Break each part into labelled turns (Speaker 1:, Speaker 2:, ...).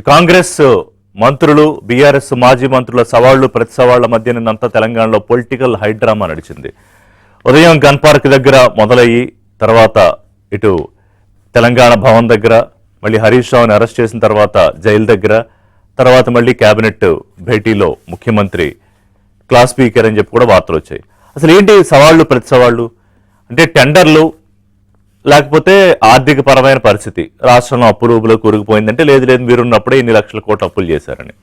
Speaker 1: కాంగ్రెస్ మంత్రులు బీఆర్ఎస్ మాజీ మంత్రుల సవాళ్లు ప్రతి సవాళ్ల మధ్య నిన్నంతా తెలంగాణలో పొలిటికల్ హైడ్రామా నడిచింది. ఉదయం గన్ పార్క్ దగ్గర మొదలయ్యి తర్వాత ఇటు తెలంగాణ భవన్ దగ్గర మళ్ళీ హరీష్ రావుని అరెస్ట్ చేసిన తర్వాత జైలు దగ్గర తర్వాత మళ్ళీ కేబినెట్ భేటీలో ముఖ్యమంత్రి క్లాస్ స్పీకర్ అని చెప్పి కూడా వార్తలు వచ్చాయి. అసలు ఏంటి సవాళ్లు ప్రతి సవాళ్లు అంటే టెండర్లు లేకపోతే ఆర్థిక పరమైన పరిస్థితి, రాష్ట్రంలో అప్పులు కూరుకుపోయిందంటే లేదు మీరున్నప్పుడే ఇన్ని లక్షల కోట్ల అప్పులు చేశారని.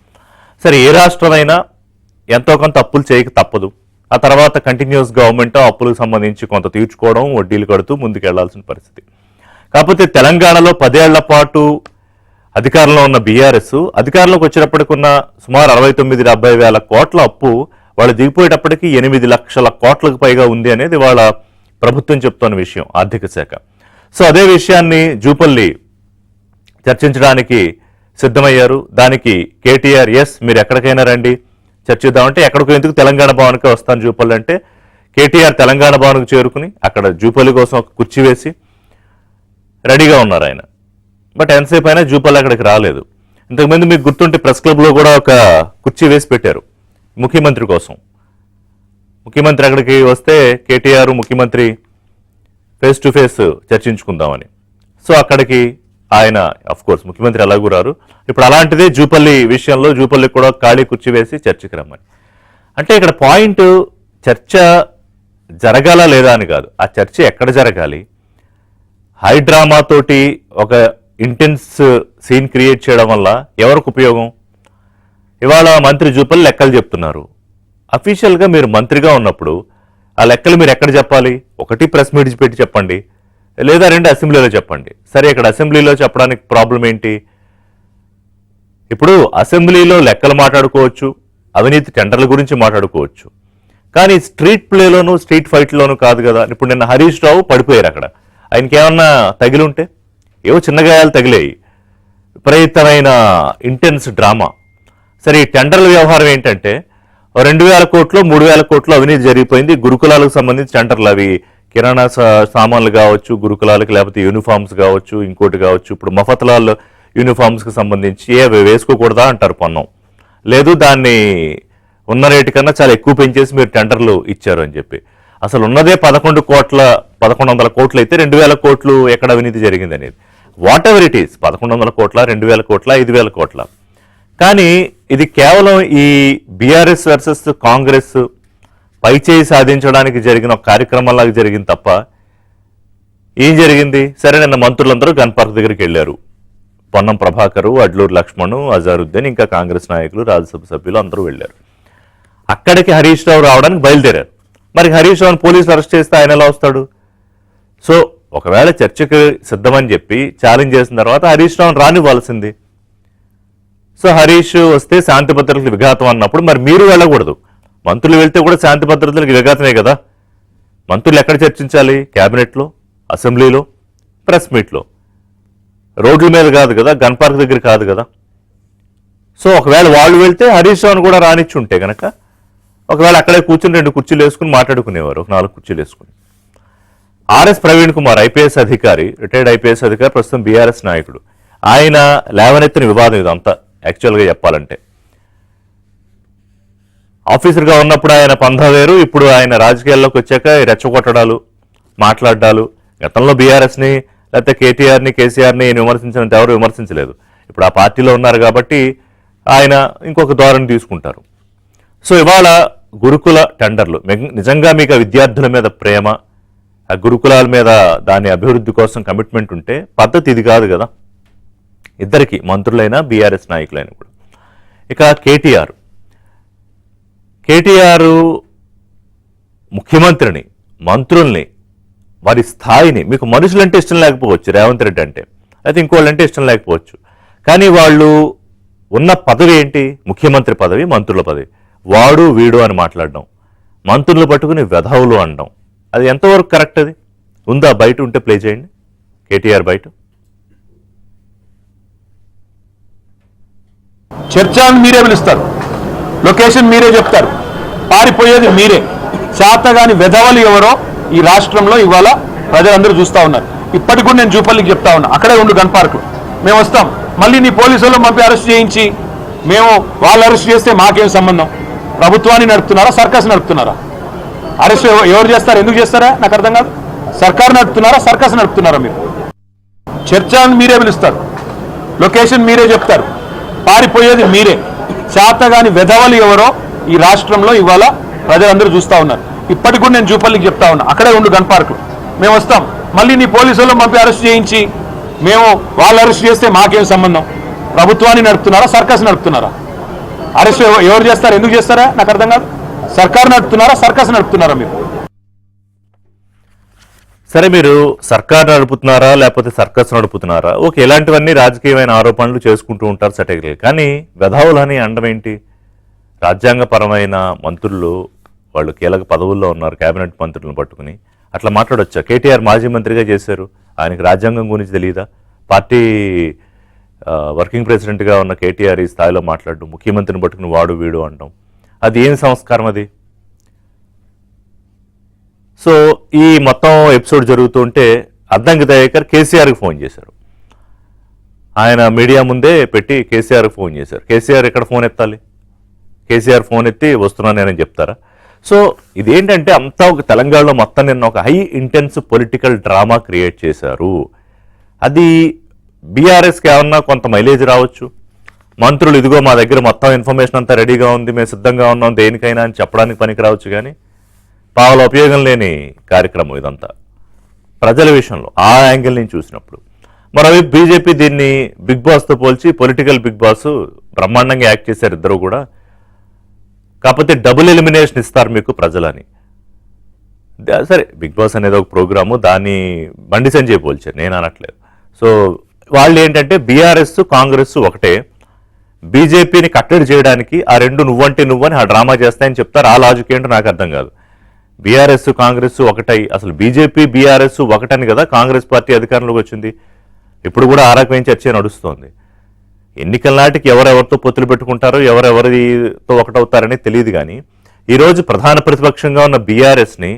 Speaker 1: సరే, ఏ రాష్ట్రమైనా ఎంతో కొంత అప్పులు చేయక తప్పదు. ఆ తర్వాత కంటిన్యూస్ గవర్నమెంట్ అప్పులకు సంబంధించి కొంత తీర్చుకోవడం, వడ్డీలు కడుతూ ముందుకెళ్లాల్సిన పరిస్థితి. కాకపోతే తెలంగాణలో 10 ఏళ్ల పాటు అధికారంలో ఉన్న బీఆర్ఎస్ అధికారంలోకి వచ్చేటప్పటికున్న సుమారు 69-70 వేల కోట్ల అప్పు వాళ్ళు దిగిపోయేటప్పటికి 8 లక్షల కోట్లకు పైగా ఉంది అనేది వాళ్ళ ప్రభుత్వం చెప్తున్న విషయం, ఆర్థిక శాఖ. సో అదే విషయాన్ని జూపల్లి చర్చించడానికి సిద్ధమయ్యారు. దానికి కేటీఆర్ మీరు ఎక్కడికైనా రండి చర్చిద్దామంటే ఎక్కడికో ఎందుకు తెలంగాణ భవన్కే వస్తాను జూపల్లి అంటే కేటీఆర్ తెలంగాణ భవన్కు చేరుకుని అక్కడ జూపల్లి కోసం ఒక కుర్చీ వేసి రెడీగా ఉన్నారు ఆయన. బట్ ఎంతసేపు అయినా జూపల్లి అక్కడికి రాలేదు. ఇంతకుముందు మీకు గుర్తుంటే ప్రెస్ క్లబ్లో కూడా ఒక కుర్చీ వేసి పెట్టారు ముఖ్యమంత్రి కోసం. ముఖ్యమంత్రి అక్కడికి వస్తే కేటీఆర్ ముఖ్యమంత్రి ఫేస్ టు ఫేస్ చర్చించుకుందామని. సో అక్కడికి ఆయన కోర్స్ ముఖ్యమంత్రి ఎలాగూ రారు. ఇప్పుడు అలాంటిదే జూపల్లి విషయంలో జూపల్లికి కూడా ఖాళీ కుర్చీ వేసి చర్చకి రమ్మని. అంటే ఇక్కడ పాయింట్ చర్చ జరగాలా లేదా అని కాదు, ఆ చర్చ ఎక్కడ జరగాలి. హైడ్రామాతోటి ఒక ఇంటెన్స్ సీన్ క్రియేట్ చేయడం వల్ల ఎవరికి ఉపయోగం? ఇవాళ మంత్రి జూపల్లి లెక్కలు చెప్తున్నారు. అఫీషియల్గా మీరు మంత్రిగా ఉన్నప్పుడు ఆ లెక్కలు మీరు ఎక్కడ చెప్పాలి? ఒకటి ప్రెస్ మీట్ పెట్టి చెప్పండి, లేదా 2 అసెంబ్లీలో చెప్పండి. సరే, ఇక్కడ అసెంబ్లీలో చెప్పడానికి ప్రాబ్లం ఏంటి? ఇప్పుడు అసెంబ్లీలో లెక్కలు మాట్లాడుకోవచ్చు, అవినీతి టెండర్ల గురించి మాట్లాడుకోవచ్చు, కానీ స్ట్రీట్ ప్లేలోను స్ట్రీట్ ఫైట్లోనూ కాదు కదా. ఇప్పుడు నిన్న హరీష్ రావు పడిపోయారు అక్కడ. ఆయనకి ఏమన్నా తగిలి ఉంటే ఏవో చిన్న గాయాలు తగిలాయి, విపరీతమైన ఇంటెన్స్ డ్రామా. సరే, ఈ టెండర్ల వ్యవహారం ఏంటంటే 2,000 కోట్లు 3,000 కోట్లు అవినీతి జరిగిపోయింది. గురుకులాలకు సంబంధించి టెండర్లు, అవి కిరాణా సామాన్లు కావచ్చు, గురుకులాలకు, లేకపోతే యూనిఫామ్స్ కావచ్చు, ఇంకోటి కావచ్చు. ఇప్పుడు మఫత్లాల్ యూనిఫామ్స్కి సంబంధించి వేసుకోకూడదా అంటారు పన్నం. లేదు, దాన్ని ఉన్న రేటు కన్నా చాలా ఎక్కువ పెంచేసి మీరు టెండర్లు ఇచ్చారు అని చెప్పి. అసలు ఉన్నదే 1,100 కోట్లు అయితే 2,000 కోట్లు ఎక్కడ అవినీతి జరిగింది అనేది. వాట్ ఎవర్ ఇట్ ఈస్, 1,100 కోట్ల 2,000 కోట్ల 5,000 కోట్ల. కానీ ఇది కేవలం ఈ బీఆర్ఎస్ వర్సెస్ కాంగ్రెస్ పైచేయి సాధించడానికి జరిగిన ఒక కార్యక్రమంలాగా జరిగింది తప్ప ఏం జరిగింది? సరే, నిన్న మంత్రులందరూ గన్ పార్క్ దగ్గరికి వెళ్ళారు. పొన్నం ప్రభాకరు, అడ్లూరు లక్ష్మణ్, అజారుద్దీన్, ఇంకా కాంగ్రెస్ నాయకులు, రాజ్యసభ సభ్యులు అందరూ వెళ్ళారు. అక్కడికి హరీష్ రావు రావడానికి బయలుదేరారు. మరి హరీష్ రావుని పోలీసులు అరెస్ట్ చేస్తే ఆయన ఎలా వస్తాడు? సో ఒకవేళ చర్చకు సిద్ధమని చెప్పి ఛాలెంజ్ చేసిన తర్వాత హరీష్ రావుని రానివ్వాల్సింది. సో హరీష్ వస్తే శాంతి భద్రతలకు విఘాతం అన్నప్పుడు మరి మీరు వెళ్ళకూడదు. మంత్రులు వెళ్తే కూడా శాంతి భద్రతలకు విఘాతమే కదా. మంత్రులు ఎక్కడ చర్చించాలి? క్యాబినెట్లో, అసెంబ్లీలో, ప్రెస్ మీట్లో, రోడ్ల మీద కాదు కదా, గన్ పార్క్ దగ్గర కాదు కదా. సో ఒకవేళ వాళ్ళు వెళ్తే హరీష్ రావుని కూడా రానిచ్చి ఉంటే కనుక ఒకవేళ అక్కడే కూర్చుని 2 కుర్చీలు వేసుకుని మాట్లాడుకునేవారు, ఒక 4 కుర్చీలు వేసుకుని. ఆర్ఎస్ ప్రవీణ్ కుమార్ ఐపీఎస్ అధికారి, రిటైర్డ్ ఐపీఎస్ అధికారి, ప్రస్తుతం బీఆర్ఎస్ నాయకుడు. ఆయన లేవనెత్తిన వివాదం ఇదంతా. యాక్చువల్గా చెప్పాలంటే ఆఫీసర్గా ఉన్నప్పుడు ఆయన పంధా వేరు, ఇప్పుడు ఆయన రాజకీయాల్లోకి వచ్చాక రెచ్చగొట్టడాలు, మాట్లాడాలు. గతంలో బీఆర్ఎస్ని లేకపోతే కేటీఆర్ని, కేసీఆర్ని విమర్శించినంత ఎవరు విమర్శించలేదు. ఇప్పుడు ఆ పార్టీలో ఉన్నారు కాబట్టి ఆయన ఇంకొక ధోరణి తీసుకుంటారు. సో ఇవాళ గురుకుల టెండర్లు, నిజంగా మీకు ఆ విద్యార్థుల మీద ప్రేమ, ఆ గురుకులాల మీద దాని అభివృద్ధి కోసం కమిట్మెంట్ ఉంటే పద్ధతి ఇది కాదు కదా. ఇద్దరికి, మంత్రులైనా బీఆర్ఎస్ నాయకులైనా కూడా. ఇక కేటీఆర్ ముఖ్యమంత్రిని, మంత్రుల్ని, వారి స్థాయిని, మీకు మనుషులంటే ఇష్టం లేకపోవచ్చు, రేవంత్ రెడ్డి అంటే, అయితే ఇంకోళ్ళంటే ఇష్టం లేకపోవచ్చు, కానీ వాళ్ళు ఉన్న పదవి ఏంటి? ముఖ్యమంత్రి పదవి, మంత్రుల పదవి. వాడు వీడు అని మాట్లాడడం, మంత్రులు పట్టుకుని వెధవులు అనడం, అది ఎంతవరకు కరెక్ట్? అది ఉందా? బయట ఉంటే ప్లే చేయండి. కేటీఆర్ బయట
Speaker 2: చర్చను మీరే పిలుస్తారు, లొకేషన్ మీరే చెప్తారు, పారిపోయేది మీరే. శాతగాని వెధవలు ఎవరో ఈ రాష్ట్రంలో ఇవాళ ప్రజలందరూ చూస్తూ ఉన్నారు. ఇప్పటికి కూడా నేను జూపల్లికి చెప్తా ఉన్నా, అక్కడే ఉండు గన్ పార్క్, మేము వస్తాం, మళ్ళీ నీ పోలీసులు పంపి అరెస్ట్ చేయించి మేము వాళ్ళు అరెస్ట్ చేస్తే మాకేం సంబంధం? ప్రభుత్వాన్ని నడుపుతున్నారా, సర్కస్ నడుపుతున్నారా? అరెస్ట్ ఎవరు చేస్తారు, ఎందుకు చేస్తారా నాకు అర్థం కాదు. సర్కారు నడుపుతున్నారా, సర్కస్ నడుపుతున్నారా? మీరు చర్చ మీరే పిలుస్తారు, లొకేషన్ మీరే చెప్తారు, పారిపోయేది మీరే. శాతగాని వెధవలు ఎవరో ఈ రాష్ట్రంలో ఇవాళ ప్రజలందరూ చూస్తూ ఉన్నారు. ఇప్పటికి కూడా నేను జూపల్లికి చెప్తా ఉన్నా, అక్కడే ఉండు గన్ పార్క్, మేము వస్తాం. మళ్ళీ నీ పోలీసులు పంపి అరెస్ట్ చేయించి మేము వాళ్ళు అరెస్ట్ చేస్తే మాకేం సంబంధం? ప్రభుత్వాన్ని నడుపుతున్నారా, సర్కస్ నడుపుతున్నారా? అరెస్ట్ ఎవరు చేస్తారు, ఎందుకు చేస్తారా నాకు అర్థం కాదు. సర్కారు నడుపుతున్నారా, సర్కస్ నడుపుతున్నారా? మీరు
Speaker 1: సరే, మీరు సర్కార్ నడుపుతున్నారా లేకపోతే సర్కస్ నడుపుతున్నారా? ఓకే, ఇలాంటివన్నీ రాజకీయమైన ఆరోపణలు చేసుకుంటూ ఉంటారు సటైర్లు. కానీ వెధవులని అండం ఏంటి? రాజ్యాంగపరమైన మంత్రులు, వాళ్ళు కీలక పదవుల్లో ఉన్నారు, కేబినెట్ మంత్రులను పట్టుకుని అట్లా మాట్లాడొచ్చా? కేటీఆర్ మాజీ మంత్రిగా చేశారు, ఆయనకి రాజ్యాంగం గురించి తెలియదా? పార్టీ వర్కింగ్ ప్రెసిడెంట్గా ఉన్న కేటీఆర్ ఈ స్థాయిలో మాట్లాడడం, ముఖ్యమంత్రిని పట్టుకుని వాడు వీడు అంటాం, అది ఏం సంస్కారం అది? సో ఈ మొత్తం ఎపిసోడ్ జరుగుతుంటే అద్దంకి దయాకర్ కేసీఆర్కి ఫోన్ చేశారు. ఆయన మీడియా ముందే పెట్టి కేసీఆర్కి ఫోన్ చేశారు. కేసీఆర్ ఎక్కడ ఫోన్ ఎత్తాలి? కేసీఆర్ ఫోన్ ఎత్తి వస్తున్నాను నేనని చెప్తారా? సో ఇదేంటంటే అంతా ఒక తెలంగాణలో మొత్తం నిన్న ఒక high intense political drama create చేశారు. అది బీఆర్ఎస్కి ఏమన్నా కొంత మైలేజ్ రావచ్చు. మంత్రులు ఇదిగో మా దగ్గర మొత్తం ఇన్ఫర్మేషన్ అంతా రెడీగా ఉంది, మేము సిద్ధంగా ఉన్నాం దేనికైనా అని చెప్పడానికి పనికి రావచ్చు. కానీ పావుల ఉపయోగం లేని కార్యక్రమం ఇదంతా ప్రజల విషయంలో ఆ యాంగిల్ నుంచి చూసినప్పుడు. మరోవైపు బీజేపీ దీన్ని బిగ్ బాస్తో పోల్చి పొలిటికల్ బిగ్ బాస్ బ్రహ్మాండంగా యాక్ట్ చేశారు ఇద్దరు కూడా. కాకపోతే డబుల్ ఎలిమినేషన్ ఇస్తారు మీకు ప్రజలని. సరే, బిగ్ బాస్ అనేది ఒక ప్రోగ్రాము, దాన్ని బండి సంజయ్ పోల్చారు, నేను అనట్లేదు. సో వాళ్ళు ఏంటంటే బీఆర్ఎస్ కాంగ్రెస్ ఒకటే, బీజేపీని కట్టడి చేయడానికి ఆ రెండు నువ్వంటే నువ్వని ఆ డ్రామా చేస్తాయని చెప్తారు. ఆ లాజిక్ ఏంటో నాకు అర్థం కాదు. బీఆర్ఎస్ కాంగ్రెస్ ఒకటై, అసలు బీజేపీ బీఆర్ఎస్ ఒకటని కదా కాంగ్రెస్ పార్టీ అధికారంలోకి వచ్చింది. ఇప్పుడు కూడా ఆ రకమైన చర్చ నడుస్తోంది. ఎన్నికల నాటికి ఎవరెవరితో పొత్తులు పెట్టుకుంటారో, ఎవరెవరితో ఒకటవుతారని తెలియదు. కానీ ఈరోజు ప్రధాన ప్రతిపక్షంగా ఉన్న బీఆర్ఎస్ని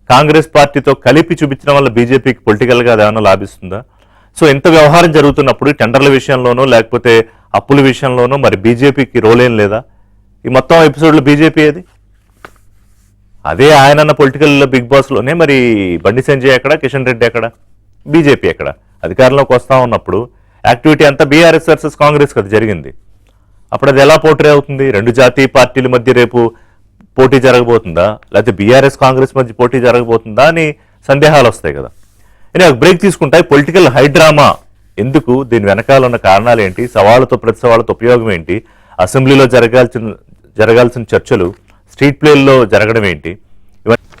Speaker 1: కాంగ్రెస్ పార్టీతో కలిపి చూపించడం వల్ల బీజేపీకి పొలిటికల్గా అదేమన్నా లాభిస్తుందా? సో ఇంత వ్యవహారం జరుగుతున్నప్పుడు టెండర్ల విషయంలోనో లేకపోతే అప్పుల విషయంలోనో మరి బీజేపీకి రోల్ ఏం లేదా? ఈ మొత్తం ఎపిసోడ్లో బీజేపీ ఏది? అదే ఆయన పొలిటికల్ బిగ్ బాస్లోనే మరి బండి సంజయ్ ఎక్కడ, కిషన్ రెడ్డి ఎక్కడ, బీజేపీ ఎక్కడ? అధికారంలోకి వస్తూ ఉన్నప్పుడు యాక్టివిటీ అంతా బీఆర్ఎస్ వర్సెస్ కాంగ్రెస్ కదా జరిగింది. అప్పుడు అది ఎలా పోటీ అవుతుంది? రెండు జాతీయ పార్టీల మధ్య రేపు పోటీ జరగబోతుందా, లేకపోతే బీఆర్ఎస్ కాంగ్రెస్ మధ్య పోటీ జరగబోతుందా అని సందేహాలు వస్తాయి కదా. నేను ఒక బ్రేక్ తీసుకుంటాయి. పొలిటికల్ హైడ్రామా ఎందుకు, దీని వెనకాల ఉన్న కారణాలు ఏంటి, సవాళ్ళతో ప్రతి సవాళ్ళతో ఉపయోగం ఏంటి, అసెంబ్లీలో జరగాల్సిన చర్చలు స్ట్రీట్ ప్లేల్లో జరగడం ఏంటి,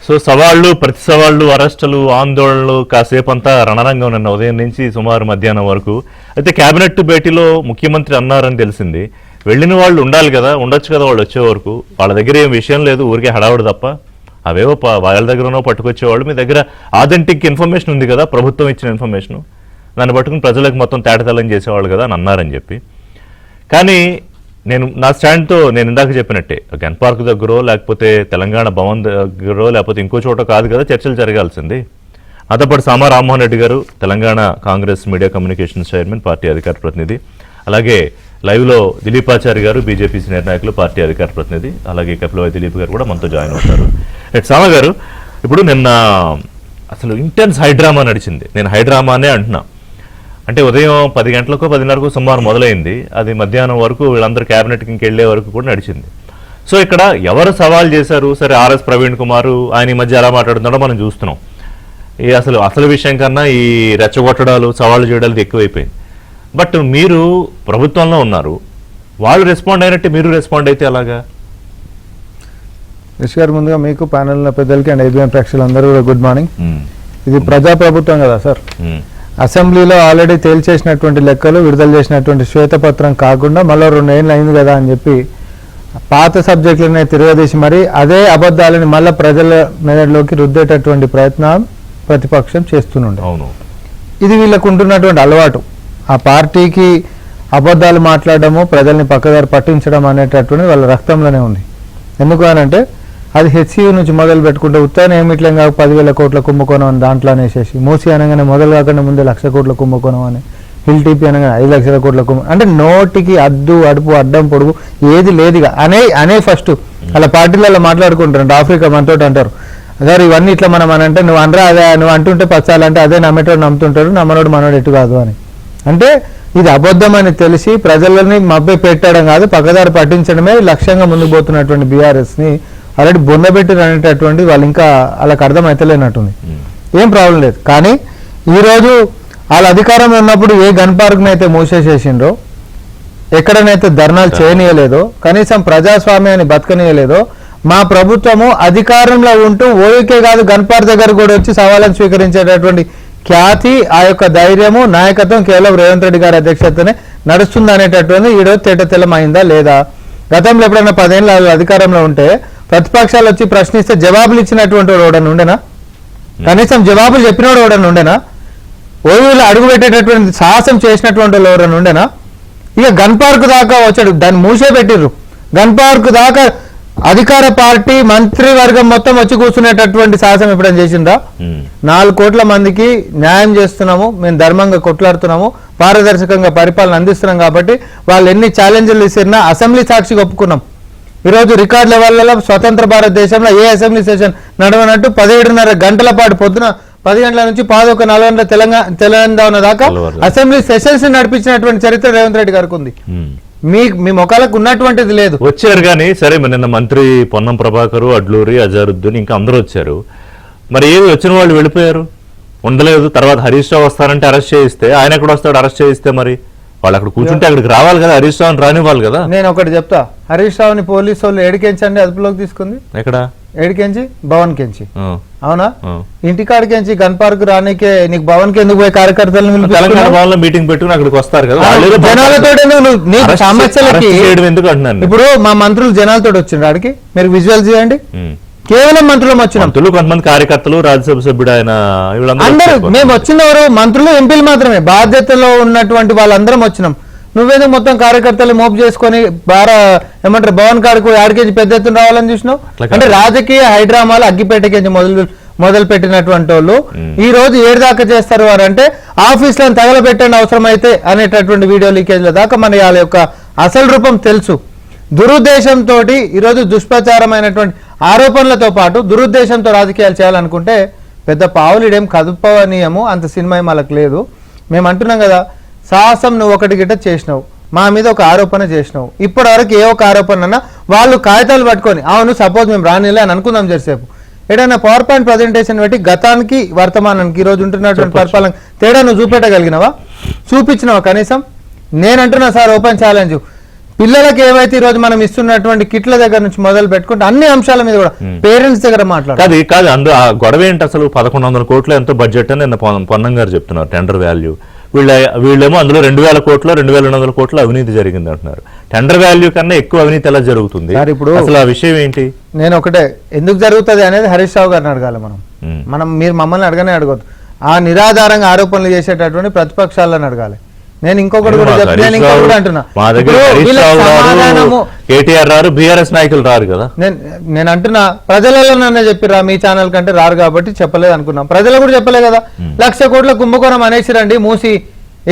Speaker 1: సో సవాళ్ళు ప్రతి సవాళ్ళు, అరెస్టులు, ఆందోళనలు, కాసేపు అంతా రణరంగం నిన్న ఉదయం నుంచి సుమారు మధ్యాహ్నం వరకు. అయితే కేబినెట్ భేటీలో ముఖ్యమంత్రి అన్నారని తెలిసింది. వెళ్ళిన వాళ్ళు ఉండాలి కదా, ఉండొచ్చు కదా వాళ్ళు వచ్చే వరకు. వాళ్ళ దగ్గర ఏం విషయం లేదు, ఊరికే హడావుడు తప్ప. అవేవో వాళ్ళ దగ్గరనో పట్టుకొచ్చేవాళ్ళు. మీ దగ్గర ఆథెంటిక్ ఇన్ఫర్మేషన్ ఉంది కదా, ప్రభుత్వం ఇచ్చిన ఇన్ఫర్మేషను, దాన్ని పట్టుకుని ప్రజలకు మొత్తం తేటతెల్లం చేసేవాళ్ళు కదా అని అన్నారని చెప్పి. కానీ నా స్టాండ్తో నేను ఇందాక చెప్పినట్టే, గన్ పార్క్ దగ్గరో లేకపోతే తెలంగాణ భవన్ దగ్గరో లేకపోతే ఇంకో చోట కాదు కదా చర్చలు జరగాల్సింది. అదపాటు సామా రామ్మోహన్ రెడ్డి గారు, Telangana Congress media communications chairman, party అధికార ప్రతినిధి, అలాగే లైవ్లో దిలీపాచారి గారు, బీజేపీ సీనియర్ నాయకులు, పార్టీ అధికార ప్రతినిధి, అలాగే కపిలవాయి దిలీప్ గారు కూడా మనతో జాయిన్ అవుతారు. సామా గారు, ఇప్పుడు నిన్న అసలు ఇంటెన్స్ హైడ్రామా నడిచింది. నేను హైడ్రామానే అంటున్నా. అంటే ఉదయం 10 గంటలకు 10:30కు సుమారు మొదలైంది. అది మధ్యాహ్నం వరకు వీళ్ళందరూ క్యాబినెట్కి ఇంకెళ్లే వరకు కూడా నడిచింది. సో ఇక్కడ ఎవరు సవాల్ చేశారు? సరే, ఆర్ఎస్ ప్రవీణ్ కుమార్ ఆయన ఈ మధ్య ఎలా మాట్లాడుతున్నాడో మనం చూస్తున్నాం. ఈ అసలు విషయం కన్నా ఈ రెచ్చగొట్టడాలు, సవాళ్ళు చేయడాలు ఎక్కువైపోయింది. బట్ మీరు ప్రభుత్వంలో ఉన్నారు, వాళ్ళు రెస్పాండ్ అయినట్టే మీరు రెస్పాండ్ అయితే అలాగా?
Speaker 3: రిషి గారు, ముందుగా మీకు ప్యానెల్ పెద్దలకి అండ్ ఐబీఎం ప్రేక్షకులందరూ కూడా గుడ్ మార్నింగ్. ఇది ప్రజాప్రభుత్వం కదా సార్. అసెంబ్లీలో ఆల్రెడీ తేల్చేసినటువంటి లెక్కలు, విడుదల చేసినటువంటి శ్వేతపత్రం కాకుండా మళ్ళీ 2 ఏళ్ళు అయింది కదా అని చెప్పి పాత సబ్జెక్టులనే తిరగదీసి మరి అదే అబద్ధాలని మళ్ళీ ప్రజల మెదడులోకి రుద్దేటటువంటి ప్రయత్నం ప్రతిపక్షం చేస్తుండే.
Speaker 1: అవును,
Speaker 3: ఇది వీళ్ళకు ఉంటున్నటువంటి అలవాటు. ఆ పార్టీకి అబద్ధాలు మాట్లాడడము, ప్రజల్ని పక్కదారి పట్టించడం అనేటటువంటిది వాళ్ళ రక్తంలోనే ఉంది. ఎందుకు అనంటే అది హెచ్సియు నుంచి మొదలు పెట్టుకుంటే ఉత్తాన ఏమిట్లేం కాక 10,000 కోట్ల కుంభకోణం అని దాంట్లో అనేసేసి, మూసి అనగానే మొదలు కాకుండా ముందే 1,00,000 కోట్ల కుంభకోణం అని హిల్ టీపీ అనగా 5 లక్షల కోట్ల అంటే నోటికి అడ్డు అడుపు అడ్డం పొడుగు ఏది లేదుగా అనే ఫస్ట్ అలా పార్టీలలో మాట్లాడుకుంటారు. ఆఫ్రికా మనతోటి అంటారు సార్ ఇవన్నీ ఇట్లా మనం అని అంటే నువ్వు అనరా అదే నువ్వు అంటుంటే పచ్చాలంటే అదే నమ్మేటోడు నమ్ముతుంటారు, నమ్మనోడు మనోడు ఎటు కాదు అని. అంటే ఇది అబద్ధం అని తెలిసి ప్రజలని మభ్య పెట్టడం కాదు, పక్కదారి పట్టించడమే లక్ష్యంగా ముందుకు పోతున్నటువంటి బీఆర్ఎస్ని ఆల్రెడీ బొందబెట్టిరు అనేటటువంటి వాళ్ళు ఇంకా వాళ్ళకి అర్థం అయితలేనట్టుంది. ఏం ప్రాబ్లం లేదు. కానీ ఈరోజు వాళ్ళ అధికారంలో ఉన్నప్పుడు ఏ గన్ పార్క్ని అయితే మూసేసేసిండ్రో, ఎక్కడనైతే ధర్నాలు చేయనీయలేదో, కనీసం ప్రజాస్వామ్యాన్ని బతకనీయలేదో, మా ప్రభుత్వము అధికారంలో ఉంటూ ఓకే కాదు గన్ పార్క్ దగ్గర కూడా వచ్చి సవాళ్ళను స్వీకరించేటటువంటి ఖ్యాతి, ఆ యొక్క ధైర్యము, నాయకత్వం కేవలం రేవంత్ రెడ్డి గారి అధ్యక్షతనే నడుస్తుంది అనేటటువంటి ఈరోజు తేటతెల్లమైందా లేదా? గతంలో ఎప్పుడైనా 10 ఏళ్ళ అధికారంలో ఉంటే ప్రతిపక్షాలు వచ్చి ప్రశ్నిస్తే జవాబులు ఇచ్చినటువంటి వాడు ఎవడన్నా ఉండేనా? కనీసం జవాబులు చెప్పినోడు ఎవడన్నా ఉండేనా? ఓయూలో అడుగు పెట్టేటటువంటి సాహసం చేసినటువంటి వాళ్ళు ఎవరన్నా ఉండేనా? ఇక గన్ పార్క్ దాకా వచ్చాడు, దాన్ని మూసే పెట్టిర్రు. గన్ పార్క్ దాకా అధికార పార్టీ మంత్రివర్గం మొత్తం వచ్చి కూర్చునేటటువంటి సాహసం ఎప్పుడైనా చేసిందా? 4 కోట్ల మందికి న్యాయం చేస్తున్నాము, మేము ధర్మంగా కొట్లాడుతున్నాము, పారదర్శకంగా పరిపాలన అందిస్తున్నాం కాబట్టి వాళ్ళు ఎన్ని ఛాలెంజ్లు ఇచ్చినా అసెంబ్లీ సాక్షిగా ఒప్పుకున్నాం. ఈరోజు రికార్డ్ లెవెల్లో స్వతంత్ర భారతదేశంలో ఏ అసెంబ్లీ సెషన్ నడవనట్టు 17:30 గంటల పాటు పొద్దున 10 గంటల నుంచి 11:40 తెలంగాణ దాకా అసెంబ్లీ సెషన్స్ నడిపించినటువంటి చరిత్ర రేవంత్ రెడ్డి గారికి ఉంది. మీ మొక్కలకు ఉన్నటువంటిది లేదు.
Speaker 1: వచ్చారు కానీ సరే నిన్న మంత్రి పొన్నం ప్రభాకర్, అడ్లూరి, అజారుద్దీన్ ఇంకా అందరూ వచ్చారు. మరి ఏమి వచ్చిన వాళ్ళు వెళ్ళిపోయారు, ఉండలేదు. తర్వాత హరీష్ రావు వస్తారంటే అరెస్ట్ చేయిస్తే ఆయన ఎక్కడ వస్తాడు? అరెస్ట్ చేయిస్తే మరి వాళ్ళు అక్కడ కూర్చుంటే అక్కడికి రావాలి కదా, హరీష్ రావుని రానివ్వాలి కదా.
Speaker 3: నేను ఒకటి చెప్తా, హరీష్ రావుని పోలీసు వాళ్ళు ఏడికెంచండి అదుపులోకి తీసుకుంది. ఎక్కడ ఏడికెంచి? భవన్ కెంచి. అవునా? ఇంటికాడికెంచి గన్ పార్క్ రానికే నీకు భవన్ కి ఎందుకు పోయి కార్యకర్తలను
Speaker 1: తెలంగాణ భవన్లో మీటింగ్ పెట్టుకుని అక్కడికి వస్తారు కదా
Speaker 3: జనాలతో సమస్యలకి.
Speaker 1: ఎందుకు అంటున్నాను,
Speaker 3: ఇప్పుడు మా మంత్రులు జనాలతో వచ్చిండ్రు ఆడికి, మీరు విజువల్ చేయండి. కేవలం మంత్రులు వచ్చినాం,
Speaker 1: కొంతమంది కార్యకర్తలు, రాజ్యసభ సభ్యుడు ఆయన,
Speaker 3: అందరూ మేము వచ్చినవారు మంత్రులు, ఎంపీలు మాత్రమే. బాధ్యతలో ఉన్నటువంటి వాళ్ళందరం వచ్చినాం. నువ్వేదో మొత్తం కార్యకర్తలు మోపు చేసుకొని ఏమంటారు భవన్ కాడికి ఆడికేజీ పెద్ద ఎత్తున రావాలని చూసినావు. అంటే రాజకీయ హైడ్రామాలు అగ్గిపేటకేజీ మొదలు పెట్టినటువంటి వాళ్ళు ఈ రోజు ఏడు దాకా చేస్తారు వారు అంటే ఆఫీసులను తగలబెట్టండి అవసరమైతే అనేటటువంటి వీడియో లీకేజ్ల దాకా మన వాళ్ళ యొక్క అసలు రూపం తెలుసు. దురుద్దేశంతో ఈరోజు దుష్ప్రచారమైనటువంటి ఆరోపణలతో పాటు దురుద్దేశంతో రాజకీయాలు చేయాలనుకుంటే పెద్ద పావులుడేం కదుపనీయము అంత సినిమా వాళ్ళకి లేదు. మేము అంటున్నాం కదా, సాహసం నువ్వు ఒకటి గిట్ట చేసినావు, మా మీద ఒక ఆరోపణ చేసినావు. ఇప్పటి వరకు ఏ ఒక ఆరోపణ అన్నా వాళ్ళు కాగితాలు పట్టుకొని అవును సపోజ్ మేము రానిలే అని అనుకుందాం చేసేపు. ఏదైనా పవర్ పాయింట్ ప్రజెంటేషన్ పెట్టి గతానికి వర్తమానానికి ఈరోజు ఉంటున్నటువంటి పరిపాలన తేడా నువ్వు చూపెట్టగలిగినావా? చూపించినావా కనీసం? నేనంటున్నా సార్, ఓపెన్ ఛాలెంజ్, పిల్లలకి ఏవైతే ఈరోజు మనం ఇస్తున్నటువంటి కిట్ల దగ్గర నుంచి మొదలు పెట్టుకుంటే అన్ని అంశాల మీద కూడా పేరెంట్స్ దగ్గర మాట్లాడాలి.
Speaker 1: కాదు ఆ గొడవ ఏంటి అసలు? 1100 కోట్లు ఎంతో బడ్జెట్ అని నిన్న పొన్నం గారు చెప్తున్నారు, టెండర్ వాల్యూ. వీళ్ళేమో అందులో 2000 కోట్లు 2200 కోట్లు అవినీతి జరిగింది అంటున్నారు. టెండర్ వాల్యూ కన్నా ఎక్కువ అవినీతి ఎలా జరుగుతుంది? ఇప్పుడు అసలు ఆ విషయం ఏంటి?
Speaker 3: నేను ఒకటే, ఎందుకు జరుగుతుంది అనేది హరీష్ రావు గారిని అడగాలి. మనం మీరు మమ్మల్ని అడగనే అడగద్దు. ఆ నిరాధారంగా ఆరోపణలు చేసేటటువంటి ప్రతిపక్షాలను అడగాలి. నేను ఇంకొకటి కూడా అంటున్నా,
Speaker 1: కేటీఆర్ రారు, బీఆర్ఎస్ నాయకులు రారు కదా.
Speaker 3: నేను అంటున్నా ప్రజలలోనే చెప్పిరా, మీ ఛానల్ కంటే రారు కాబట్టి చెప్పలేదు అనుకున్నాం. ప్రజలు కూడా చెప్పలేదు కదా. 1,00,000 కోట్ల కుంభకోణం అనేసిరండి మూసి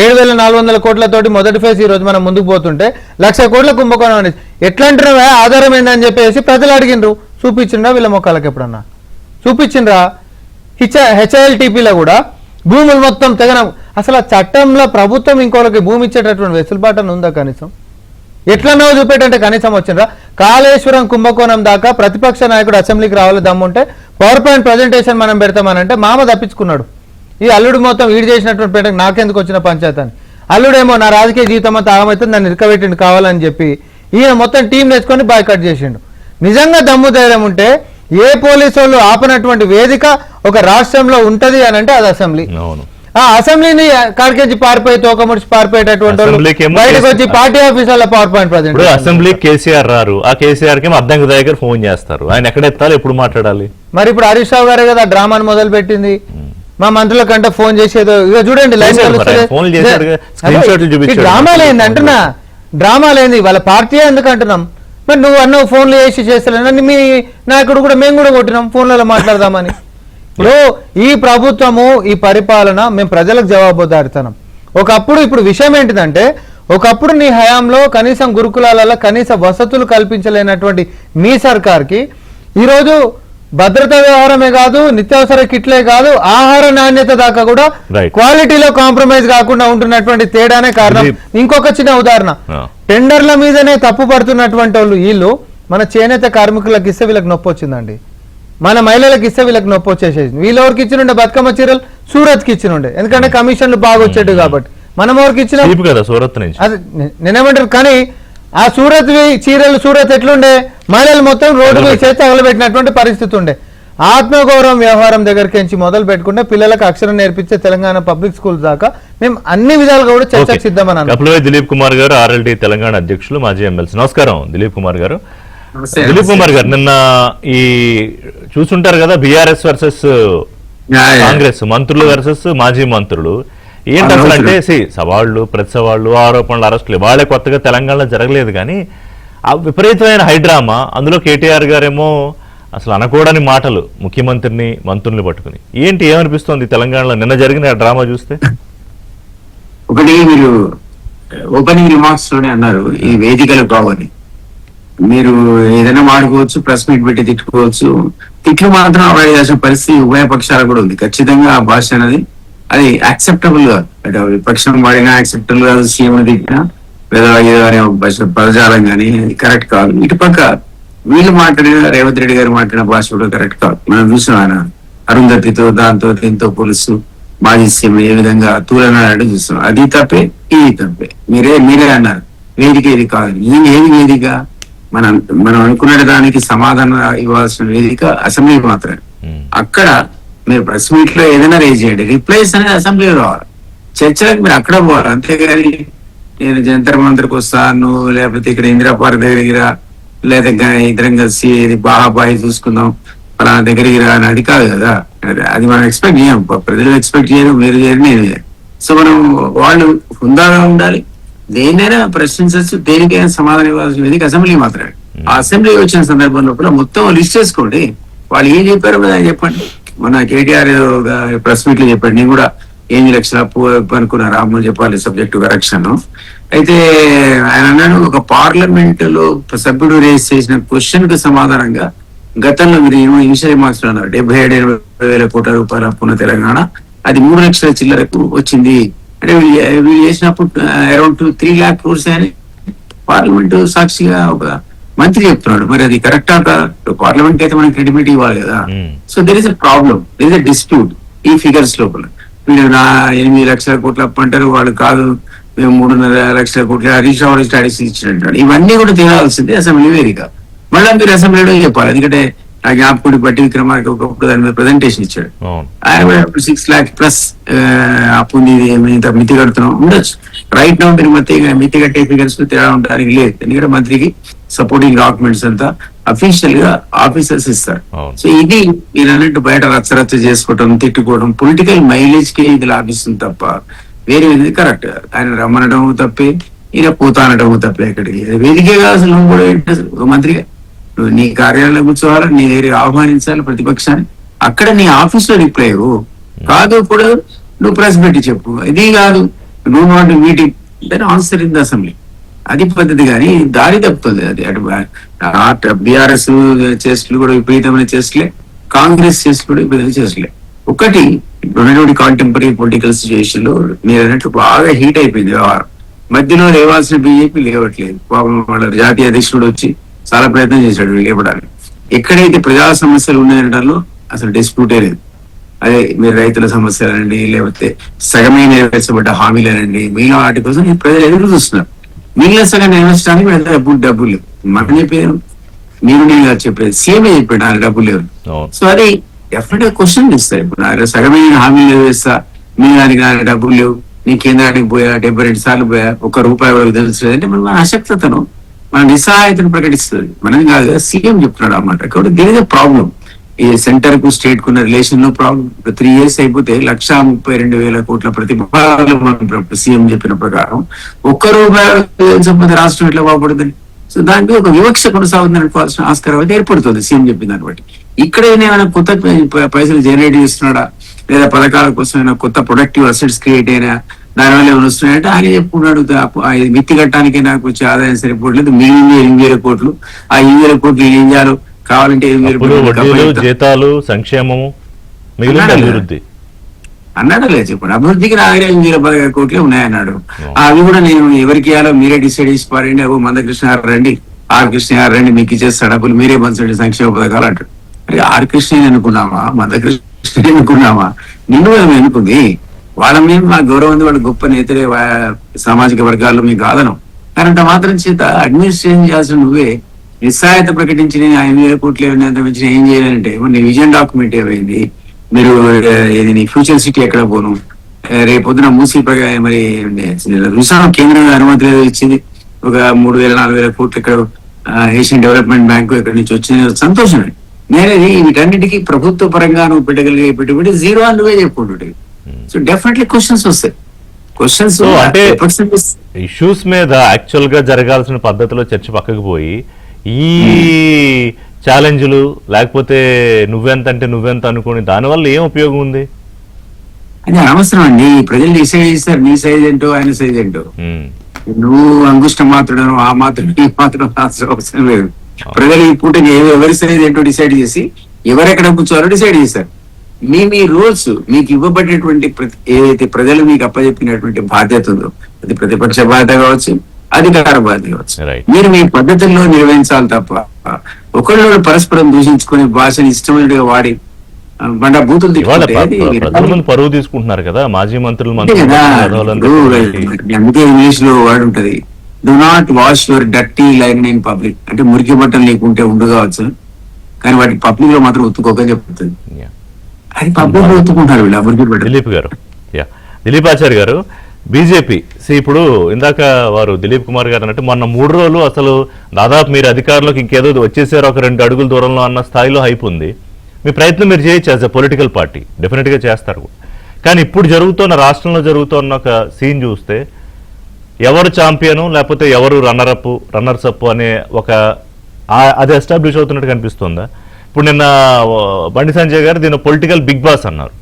Speaker 3: 7,400 కోట్లతోటి మొదటి ఫేజ్ ఈ రోజు మనం ముందుకు పోతుంటే 1,00,000 కోట్ల కుంభకోణం అనేసి ఎట్లా అంటున్నావా, ఆధారం ఏందని చెప్పేసి ప్రజలు అడిగినరు. చూపించిండ్రా వీళ్ళ మొక్కలకి ఎప్పుడన్నా? చూపించిండ్రా? హెచ్ఐఎల్టీపీలో కూడా భూములు మొత్తం తెగన. అసలు ఆ చట్టంలో ప్రభుత్వం ఇంకోళ్ళకి భూమి ఇచ్చేటటువంటి వెసులుబాటు ఉందా కనీసం? ఎట్లనో చూపెట్టంటే కనీసం వచ్చిండ్రా? కాళేశ్వరం కుంభకోణం దాకా ప్రతిపక్ష నాయకుడు అసెంబ్లీకి రావాలి దమ్ముంటే పవర్ పాయింట్ ప్రజెంటేషన్ మనం పెడతామనంటే మామ తప్పించుకున్నాడు. ఈ అల్లుడు మొత్తం వీడి చేసినటువంటి పేటకు నాకెందుకు వచ్చిన పంచాయతీ అని. అల్లుడేమో నా రాజకీయ జీవితం అంతా ఆగమైతే నన్ను ఇరకబెట్టిండు కావాలని చెప్పి ఈయన మొత్తం టీం నేర్చుకొని బాయ్కట్ చేసిండు. నిజంగా దమ్ము ధైర్యం ఉంటే ఏ పోలీసు వాళ్ళు ఆపనటువంటి వేదిక ఒక రాష్ట్రంలో ఉంటది అని అంటే అది అసెంబ్లీ. ఆ అసెంబ్లీని కాడికెంచి పారిపోయి తోకముడిచి పారిపోయేటటువంటి బయటకు వచ్చి పార్టీ ఆఫీసుల power point present.
Speaker 1: Assembly KCR రారు, ఆ కేసీఆర్ కి అద్దంకి దగ్గర ఫోన్ చేస్తారు, ఆయన ఎక్కడ ఎత్తాలి, ఎప్పుడు మాట్లాడాలి?
Speaker 3: మరి ఇప్పుడు హరీష్ రావు గారే కదా డ్రామాను మొదలు పెట్టింది. మా మంత్రుల కంటే ఫోన్ చేసేదో ఇక చూడండి డ్రామాలేంది అంటున్నా, డ్రామాలేంది వాళ్ళ పార్టీ ఎందుకు అంటున్నాం. మరి నువ్వు అన్న ఫోన్లు చేసి చేస్తలేను, మీ నాయకుడు కూడా మేము కూడా కొట్టినాం ఫోన్లలో మాట్లాడదామని. ఇప్పుడు ఈ ప్రభుత్వము ఈ పరిపాలన మేము ప్రజలకు జవాబుదారితనం. ఒకప్పుడు ఇప్పుడు విషయం ఏంటిదంటే ఒకప్పుడు నీ హయాంలో కనీసం గురుకులాలలో కనీస వసతులు కల్పించలేనటువంటి మీ సర్కార్కి ఈరోజు భద్రతా వ్యవహారమే కాదు, నిత్యావసర కిట్లే కాదు, ఆహార నాణ్యత దాకా కూడా క్వాలిటీలో కాంప్రమైజ్ కాకుండా ఉంటున్నటువంటి తేడానే కారణం. ఇంకొక చిన్న ఉదాహరణ, టెండర్ల మీదనే తప్పు పడుతున్నటువంటి వాళ్ళు వీళ్ళు మన చేనేత కార్మికులకు ఇస్తే వీళ్ళకి నొప్పి వచ్చిందండి, మన మహిళలకు ఇస్తే వీళ్ళకి నొప్పి వచ్చేసేది. వీళ్ళు ఎవరికి ఇచ్చినుండే బతుకమ్మ చీరలు సూరత్కి ఇచ్చినుండే, ఎందుకంటే కమిషన్లు బాగా వచ్చేటు కాబట్టి. మనం ఎవరికి ఇచ్చిన అది నేనేమంటారు, కానీ ఆ సూరత్ చీరలు సూరత్ ఎట్లుండే, మహిళలు మొత్తం రోడ్డు మీద చేతి తగలబెట్టినటువంటి పరిస్థితి ఉండే. ఆత్మగౌరవం వ్యవహారం దగ్గరికి మొదలు పెట్టుకుంటే పిల్లలకు అక్షరం నేర్పించే తెలంగాణ పబ్లిక్ స్కూల్ దాకా మేము అన్ని విధాలుగా కూడా చర్చకు సిద్ధమని.
Speaker 1: కపిలవాయి దిలీప్ కుమార్ గారు, ఆర్ఎల్డి తెలంగాణ అధ్యక్షులు, మాజీ ఎమ్మెల్సీ. నమస్కారం దిలీప్ కుమార్ గారు. దిలీప్ కుమార్ గారు, నిన్న ఈ చూసుంటారు కదా, బీఆర్ఎస్ వర్సెస్ కాంగ్రెస్, మంత్రులు వర్సెస్ మాజీ మంత్రులు. ఏంటి అసలు అంటే సవాళ్లు, ప్రతి సవాళ్లు, ఆరోపణలు, అరెస్టులు వాళ్ళే కొత్తగా తెలంగాణలో జరగలేదు, కానీ ఆ విపరీతమైన హైడ్రామా. అందులో కేటీఆర్ గారేమో అసలు అనకూడని మాటలు ముఖ్యమంత్రిని, మంత్రుల్ని పట్టుకుని. ఏంటి, ఏమనిపిస్తోంది తెలంగాణలో నిన్న జరిగిన డ్రామా చూస్తే?
Speaker 4: ఒకటి, మీరు ఓపెనింగ్ రిమార్క్స్ లోనే అన్నారు ఈ వేదికలు కావని. మీరు ఏదైనా మాడుకోవచ్చు, ప్రెస్ మీట్ పెట్టి తిట్టుకోవచ్చు, తిట్లు మాత్రం అవాయిడ్ చేసిన పరిస్థితి ఉభయ పక్షాలు కూడా ఉంది. ఖచ్చితంగా ఆ భాష అనేది అది యాక్సెప్టబుల్ కాదు. అంటే విపక్షం వాడినా యాక్సెప్టబుల్ కాదు, సీఎం తిట్టినా లేదా పదజాలం కానీ అది కరెక్ట్ కాదు. ఇటుపక్క వీళ్ళు మాట్లాడిన రేవంత్ రెడ్డి గారు మాట్లాడిన భాష కూడా కరెక్ట్ కాదు. మనం చూసాం ఆయన అరుంధతితో దాంతో దీంతో పోలుస్తూ మాజీ సీఎం ఏ విధంగా తూలనాడు చూస్తాం. అది తప్పే, ఇది తప్పే. మీరే అన్నారు వేదిక ఇది కాదు. ఏది వేదిక? మనం అనుకునే దానికి సమాధానం ఇవ్వాల్సిన వేదిక అసెంబ్లీ మాత్రమే. అక్కడ మీరు ప్రెస్ మీట్ లో ఏదైనా రేజ్ చేయండి, రిప్లైస్ అనేది అసెంబ్లీలో రావాలి, చర్చలకు మీరు అక్కడ పోవాలి. అంతేగాని నేను జంతర్ మంతర్కి వస్తాను, లేకపోతే ఇక్కడ ఇందిరా పార్క్ దగ్గర లేదా ఇద్దరం కలిసి బాహాబాయి చూసుకుందాం అలా దగ్గరికి రా అని అది కాదు కదా. అది మనం ఎక్స్పెక్ట్ చేయం, ప్రజలు ఎక్స్పెక్ట్ చేయడం, మీరు చేయడం, నేను చేయను. సో మనం వాళ్ళు హుందాగా ఉండాలి, దేన్నైనా ప్రశ్నించవచ్చు, దేనికైనా సమాధానం ఇవ్వాల్సిన వేదిక అసెంబ్లీ మాత్రమే. ఆ అసెంబ్లీ వచ్చిన సందర్భంలో మొత్తం లిస్ట్ చేసుకోండి, వాళ్ళు ఏం చెప్పారో కదా చెప్పండి. మన కేటీఆర్ ప్రెస్ మీట్ లో చెప్పాడు, నేను కూడా 8 లక్షల అప్పు అనుకున్నా రామ్మని చెప్పాలి సబ్జెక్టు కరెక్షన్. అయితే ఆయన అన్నాడు, ఒక పార్లమెంట్ లో సభ్యుడు రేస్ చేసిన క్వశ్చన్ కు సమాధానంగా గతంలో మీరు ఇనిషియల్ మార్క్స్ లో అన్నారు 77,000 కోట్ల రూపాయల అప్పున్న తెలంగాణ, అది 3 లక్షల చిల్లరకు వచ్చింది. అంటే వీళ్ళు చేసినప్పుడు అరౌండ్ 3 lakh crores అని పార్లమెంట్ సాక్షిగా ఒక మంత్రి చెప్తున్నాడు. మరి అది కరెక్టా? పార్లమెంట్ అయితే మనకి క్రెడిబిలిటీ ఇవ్వాలి కదా. So there is a problem, there is a dispute ఈ ఫిగర్స్ లోపల. వీళ్ళు 8 లక్షల కోట్ల అప్పు అంటారు, వాళ్ళు కాదు మేము 3.5 లక్షల కోట్ల హరీష్ రావు స్టాటిస్టిక్స్ ఇచ్చినట్టు. ఇవన్నీ కూడా తేలాల్సిందే అసెంబ్లీ వేదిక. మళ్ళీ మీరు అసెంబ్లీలో చెప్పాలి, ఎందుకంటే ఆ జ్ఞాపకుడి బట్టి విక్రమార్క ఒకప్పుడు దాని మీద ప్రజెంటేషన్ ఇచ్చాడు. ఆయన 6 lakh plus అప్పు ఉంది, మితి కడుతున్నాం ఉండొచ్చు. రైట్ నౌ మీరు మితి కట్టే ఫిగర్స్ తేడా ఉండడానికి లేదు, ఎందుకంటే మంత్రికి సపోర్టింగ్ డాక్యుమెంట్స్ అంతా అఫీషియల్ గా ఆఫీసర్స్ ఇస్తారు. సో ఇది మీరు అన్నట్టు బయట రచ్చరచ్చ చేసుకోవటం, తిట్టుకోవడం, పొలిటికల్ మైలేజ్ కి ఇది లాభిస్తుంది తప్ప వేరే కరెక్ట్. ఆయన రమ్మనడం తప్పే, ఈయన పోతా అనడం తప్పే. ఎక్కడికి వేదికే కాదు అసలు. నువ్వు కూడా ఏంటి అసలు ఒక మంత్రిగా నువ్వు నీ కార్యాలయంలో కూర్చోవాలి, నీ దగ్గర ఆహ్వానించాలి ప్రతిపక్షాన్ని, అక్కడ నీ ఆఫీస్ లో రిప్లై కాదు కూడా నువ్వు ప్రెస్ పెట్టి చెప్పు. ఇది కాదు, నువ్వు not meeting then answer in the assembly. అది పద్ధతి, కానీ దారి తప్పుతుంది. అది అటు బీఆర్ఎస్ చేస్తులు కూడా విపరీతమైన చేస్తలే, కాంగ్రెస్ చేస్తులు కూడా విపరీతమైన చేస్తలే. ఒకటి ఇప్పుడున్నటువంటి కాంటెంపరీ పొలిటికల్ సిచ్యువేషన్ లో మీరు అన్నట్టు బాగా హీట్ అయిపోయింది వ్యవహారం. మధ్యలో లేవాల్సిన బీజేపీ లేవట్లేదు. పాపం వాళ్ళ జాతీయ అధ్యక్షుడు వచ్చి చాలా ప్రయత్నం చేశాడు లేపడానికి. ఎక్కడైతే ప్రజా సమస్యలు ఉన్నాయనడంలో అసలు డిస్ప్యూటే లేదు. అదే మీరు రైతుల సమస్యలండి, లేకపోతే సగమే నెరవేర్చబడ్డ హామీలనండి, మిగిలిన వాటి కోసం ప్రజలు ఎదురు చూస్తున్నారు. మిగిలిన సగం నెరవేర్చడానికి డబ్బులు లేవు. మనం చెప్పారు, మీరు నేను చెప్పేది సీఎంఏ చెప్పాడు నాకు డబ్బులు లేవు. సో అది డెఫినెట్ గా క్వశ్చన్ ఇస్తారు. ఇప్పుడు సగమైన హామీలు నెరవేర్స్తా, మిగిలిన నాకు డబ్బులు లేవు, నీ కేంద్రానికి పోయా 72 సార్లు పోయా, ₹1 కూడా తెలుసులేదంటే మన అశక్తతను, మన నిస్సహాయతను ప్రకటిస్తుంది. మనం కాదు, సీఎం చెప్తున్నాడు అన్నమాట. కాబట్టి దేర్ ఇస్ ఎ ప్రాబ్లం. ఈ సెంటర్ కు స్టేట్ కున్న రిలేషన్ లో ప్రాబ్లం. 3 years అయిపోతే 132,000 కోట్ల ప్రతిపాదన సీఎం చెప్పిన ప్రకారం ₹1 సంపద రాష్ట్రం ఎట్లా బాగుపడుతుంది. సో దానికి ఒక వివక్ష కొనసాగుతుంది అనుకోవాల్సిన ఆస్కారం అయితే ఏర్పడుతుంది సీఎం చెప్పిన దాన్ని బట్టి. ఇక్కడ ఏమైనా కొత్త పైసలు జనరేట్ చేస్తున్నాడా, లేదా పథకాల కోసం ఏమైనా కొత్త ప్రొడక్టివ్ అసెట్స్ క్రియేట్ అయినా, దానివల్ల ఏమైనా వస్తున్నాయంటే ఆయన చెప్పుకున్నాడు విత్తి కట్టడానికి నాకు వచ్చే ఆదాయం సరిపోవట్లేదు, మిగిలింది 8,000 కోట్లు. ఆ 8,000 కోట్లు ఏం చేయాలో కావాలంటే 8,000
Speaker 1: వడ్డీలు,
Speaker 4: కోట్లు
Speaker 1: జీతాలు, సంక్షేమము, మిగిలిన అభివృద్ధి
Speaker 4: అన్నాడు లేదు చెప్పండి. అభివృద్ధికి నా దగ్గర 8,000 కోట్లే ఉన్నాయన్నాడు. అవి కూడా నేను ఎవరికి ఇవ్వాలో మీరే డిసైడ్ చేసి పారండి. అవి మందకృష్ణ గారు రండి, ఆర్ కృష్ణ గారు రండి, మీకు ఇచ్చేస్తాడు డబ్బులు, మీరే పంచండి సంక్షేమ పథకాలు అంటాడు. ఆర్ కృష్ణ అనుకున్నామా, మందకృష్ణ అనుకున్నామా? నిన్ను మేము ఎన్నుకుంది వాళ్ళ మీద మా గౌరవం ఉంది, వాళ్ళు గొప్ప నేతలే సామాజిక వర్గాల్లో మీకు కాదనం. కానీ అంత మాత్రం చేత అడ్మినిస్ట్రేషన్ చేయాల్సిన నువ్వే నిస్సహాయత ప్రకటించి నేను 5,000 కోట్లు ఏమైనా ఏం చేయాలంటే నీ విజన్ డాక్యుమెంట్ ఏమైంది, మీరు నీ ఫ్యూచర్ సిటీ ఎక్కడ పోను, రేపొద్దున మూసీ మరి రుసాం కేంద్రం అనుమతి ఇచ్చింది, ఒక 3,000-4,000 కోట్లు ఇక్కడ ఏషియన్ డెవలప్మెంట్ బ్యాంకు ఇక్కడ నుంచి వచ్చింది, సంతోషమే. నేనేది వీటన్నిటికీ ప్రభుత్వ పరంగా నువ్వు పెట్టగలిగే పెట్టుబడి జీరో అని నువ్వే చెప్పుకుంటుంటే. సో డెఫినెట్లీ క్వశ్చన్స్ వస్తాయి. క్వశ్చన్స్
Speaker 1: అంటే ఇష్యూస్ మీద యాక్చువల్ గా జరగాల్సిన పద్ధతిలో చర్చ పక్కకు పోయి ఈ ఛాలెంజ్లు లేకపోతే నువ్వెంత అంటే నువ్వెంత అనుకుని దానివల్ల ఏం ఉపయోగం ఉంది?
Speaker 4: అది అనవసరం అండి. ప్రజలు డిసైడ్ చేస్తారు నీ సైజ్ ఏంటో ఆయన సైజ్ ఏంటో. నువ్వు అంగుష్ట మాత్రుడను ఆ మాత్రం ఈ మాత్రం అవసరం లేదు. ప్రజలు ఈ పూట ఎవరి సైజ్ ఏంటో డిసైడ్ చేసి ఎవరెక్కడ కూర్చోవాలో డిసైడ్ చేస్తారు. మీ రూల్స్ మీకు ఇవ్వబడేటువంటి ఏదైతే ప్రజలు మీకు అప్పచెప్పినటువంటి బాధ్యత ఉందో అది ప్రతిపక్ష బాధ్యత కావచ్చు, అధికార బాధ్యత కావచ్చు, మీరు మీ పద్ధతుల్లో నిర్వహించాలి తప్ప ఒకళ్ళు పరస్పరం దూషించుకుని భాషను ఇష్టమైనట్టుగా వాడి బండ బూతులు
Speaker 1: తిట్టుకుంటే పరువు తీసుకుంటున్నారు కదా మాజీ మంత్రులు.
Speaker 4: అందుకే ఇంగ్లీష్ లో వర్డ్ ఉంటది, do not wash your dirty line in public. అంటే మురికి బట్టలు లేకుంటే ఉండు కావచ్చు, కానీ వాటి పబ్లిక్ లో మాత్రం ఒత్తుకోకని చెప్తుంది. అది పబ్లిక్ లో ఒత్తుకుంటారు వీళ్ళు మురికి బట్టలు.
Speaker 1: దిలీప్ గారు, దిలీప్ ఆచార్య గారు, బీజేపీ ఇప్పుడు ఇందాక వారు దిలీప్ కుమార్ గారు అన్నట్టు మొన్న 3 రోజులు అసలు దాదాపు మీరు అధికారంలోకి ఇంకేదో వచ్చేసారు, ఒక 2 అడుగుల దూరంలో అన్న స్థాయిలో హైప్ ఉంది. మీ ప్రయత్నం మీరు చేయొచ్చు as a political party, definite గా చేస్తారు. కానీ ఇప్పుడు జరుగుతున్న రాష్ట్రంలో జరుగుతున్న ఒక సీన్ చూస్తే ఎవరు ఛాంపియను లేకపోతే ఎవరు రన్నర్స్ అప్ అనే ఒక అది ఎస్టాబ్లిష్ అవుతున్నట్టు కనిపిస్తుందా? ఇప్పుడు నిన్న బండి సంజయ్ గారు దీని పొలిటికల్ బిగ్ బాస్ అన్నారు,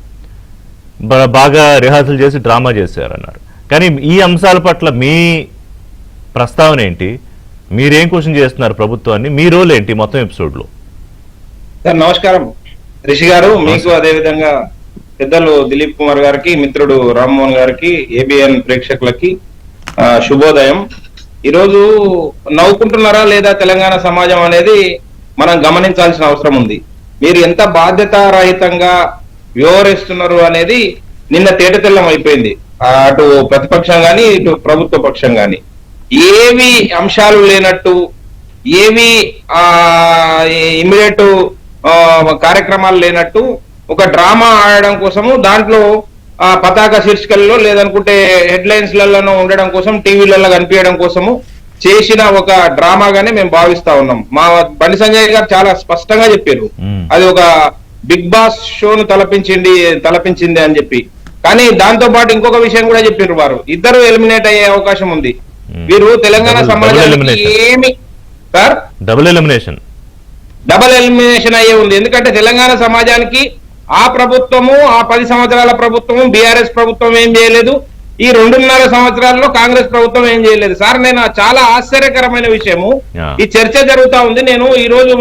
Speaker 1: బాగా రిహార్సల్ చేసి డ్రామా చేశారన్నారు. కానీ ఈ అంశాల పట్ల మీ ప్రస్తావన ఏంటి? మీరేం క్వశ్చన్ చేస్తున్నారు ప్రభుత్వాన్ని? మీ రోల్ ఏంటి మొత్తం ఎపిసోడ్ లో?
Speaker 5: సార్ నమస్కారం రిషి గారు, మీకు అదే విధంగా పెద్దలు దిలీప్ కుమార్ గారికి, మిత్రుడు రామ్మోహన్ గారికి, ఏబిఎన్ ప్రేక్షకులకి శుభోదయం. ఈరోజు నవ్వుకుంటున్నారా లేదా తెలంగాణ సమాజం అనేది మనం గమనించాల్సిన అవసరం ఉంది. మీరు ఎంత బాధ్యతారహితంగా వ్యవహరిస్తున్నారు అనేది నిన్న తేటతెల్లం అయిపోయింది. అటు ప్రతిపక్షం గాని ఇటు ప్రభుత్వ పక్షం గాని ఏవి అంశాలు లేనట్టు, ఏవి ఇమ్మీడియట్ కార్యక్రమాలు లేనట్టు ఒక డ్రామా ఆడడం కోసము, దాంట్లో పతాక శీర్షికల్లో లేదనుకుంటే హెడ్లైన్స్లలో ఉండడం కోసం, టీవీలలో కనిపించడం కోసము చేసిన ఒక డ్రామాగానే మేము భావిస్తా ఉన్నాం. మా బండి సంజయ్ గారు చాలా స్పష్టంగా చెప్పారు, అది ఒక బిగ్ బాస్ షోను తలపించింది అని చెప్పి. కానీ దాంతో పాటు ఇంకొక విషయం కూడా చెప్పారు, వారు ఇద్దరు ఎలిమినేట్ అయ్యే అవకాశం ఉంది. వీరు తెలంగాణ సమాజానికి ఏమి సార్ డబుల్ ఎలిమినేషన్ అయ్యే ఉంది. ఎందుకంటే తెలంగాణ సమాజానికి ఆ ప్రభుత్వము, ఆ 10 సంవత్సరాల ప్రభుత్వము, బీఆర్ఎస్ ప్రభుత్వం ఏం చేయలేదు, ఈ 2.5 సంవత్సరాల్లో కాంగ్రెస్ ప్రభుత్వం ఏం చేయలేదు. సార్ నేను చాలా ఆశ్చర్యకరమైన విషయము, ఈ చర్చ జరుగుతా ఉంది. నేను ఈ రోజు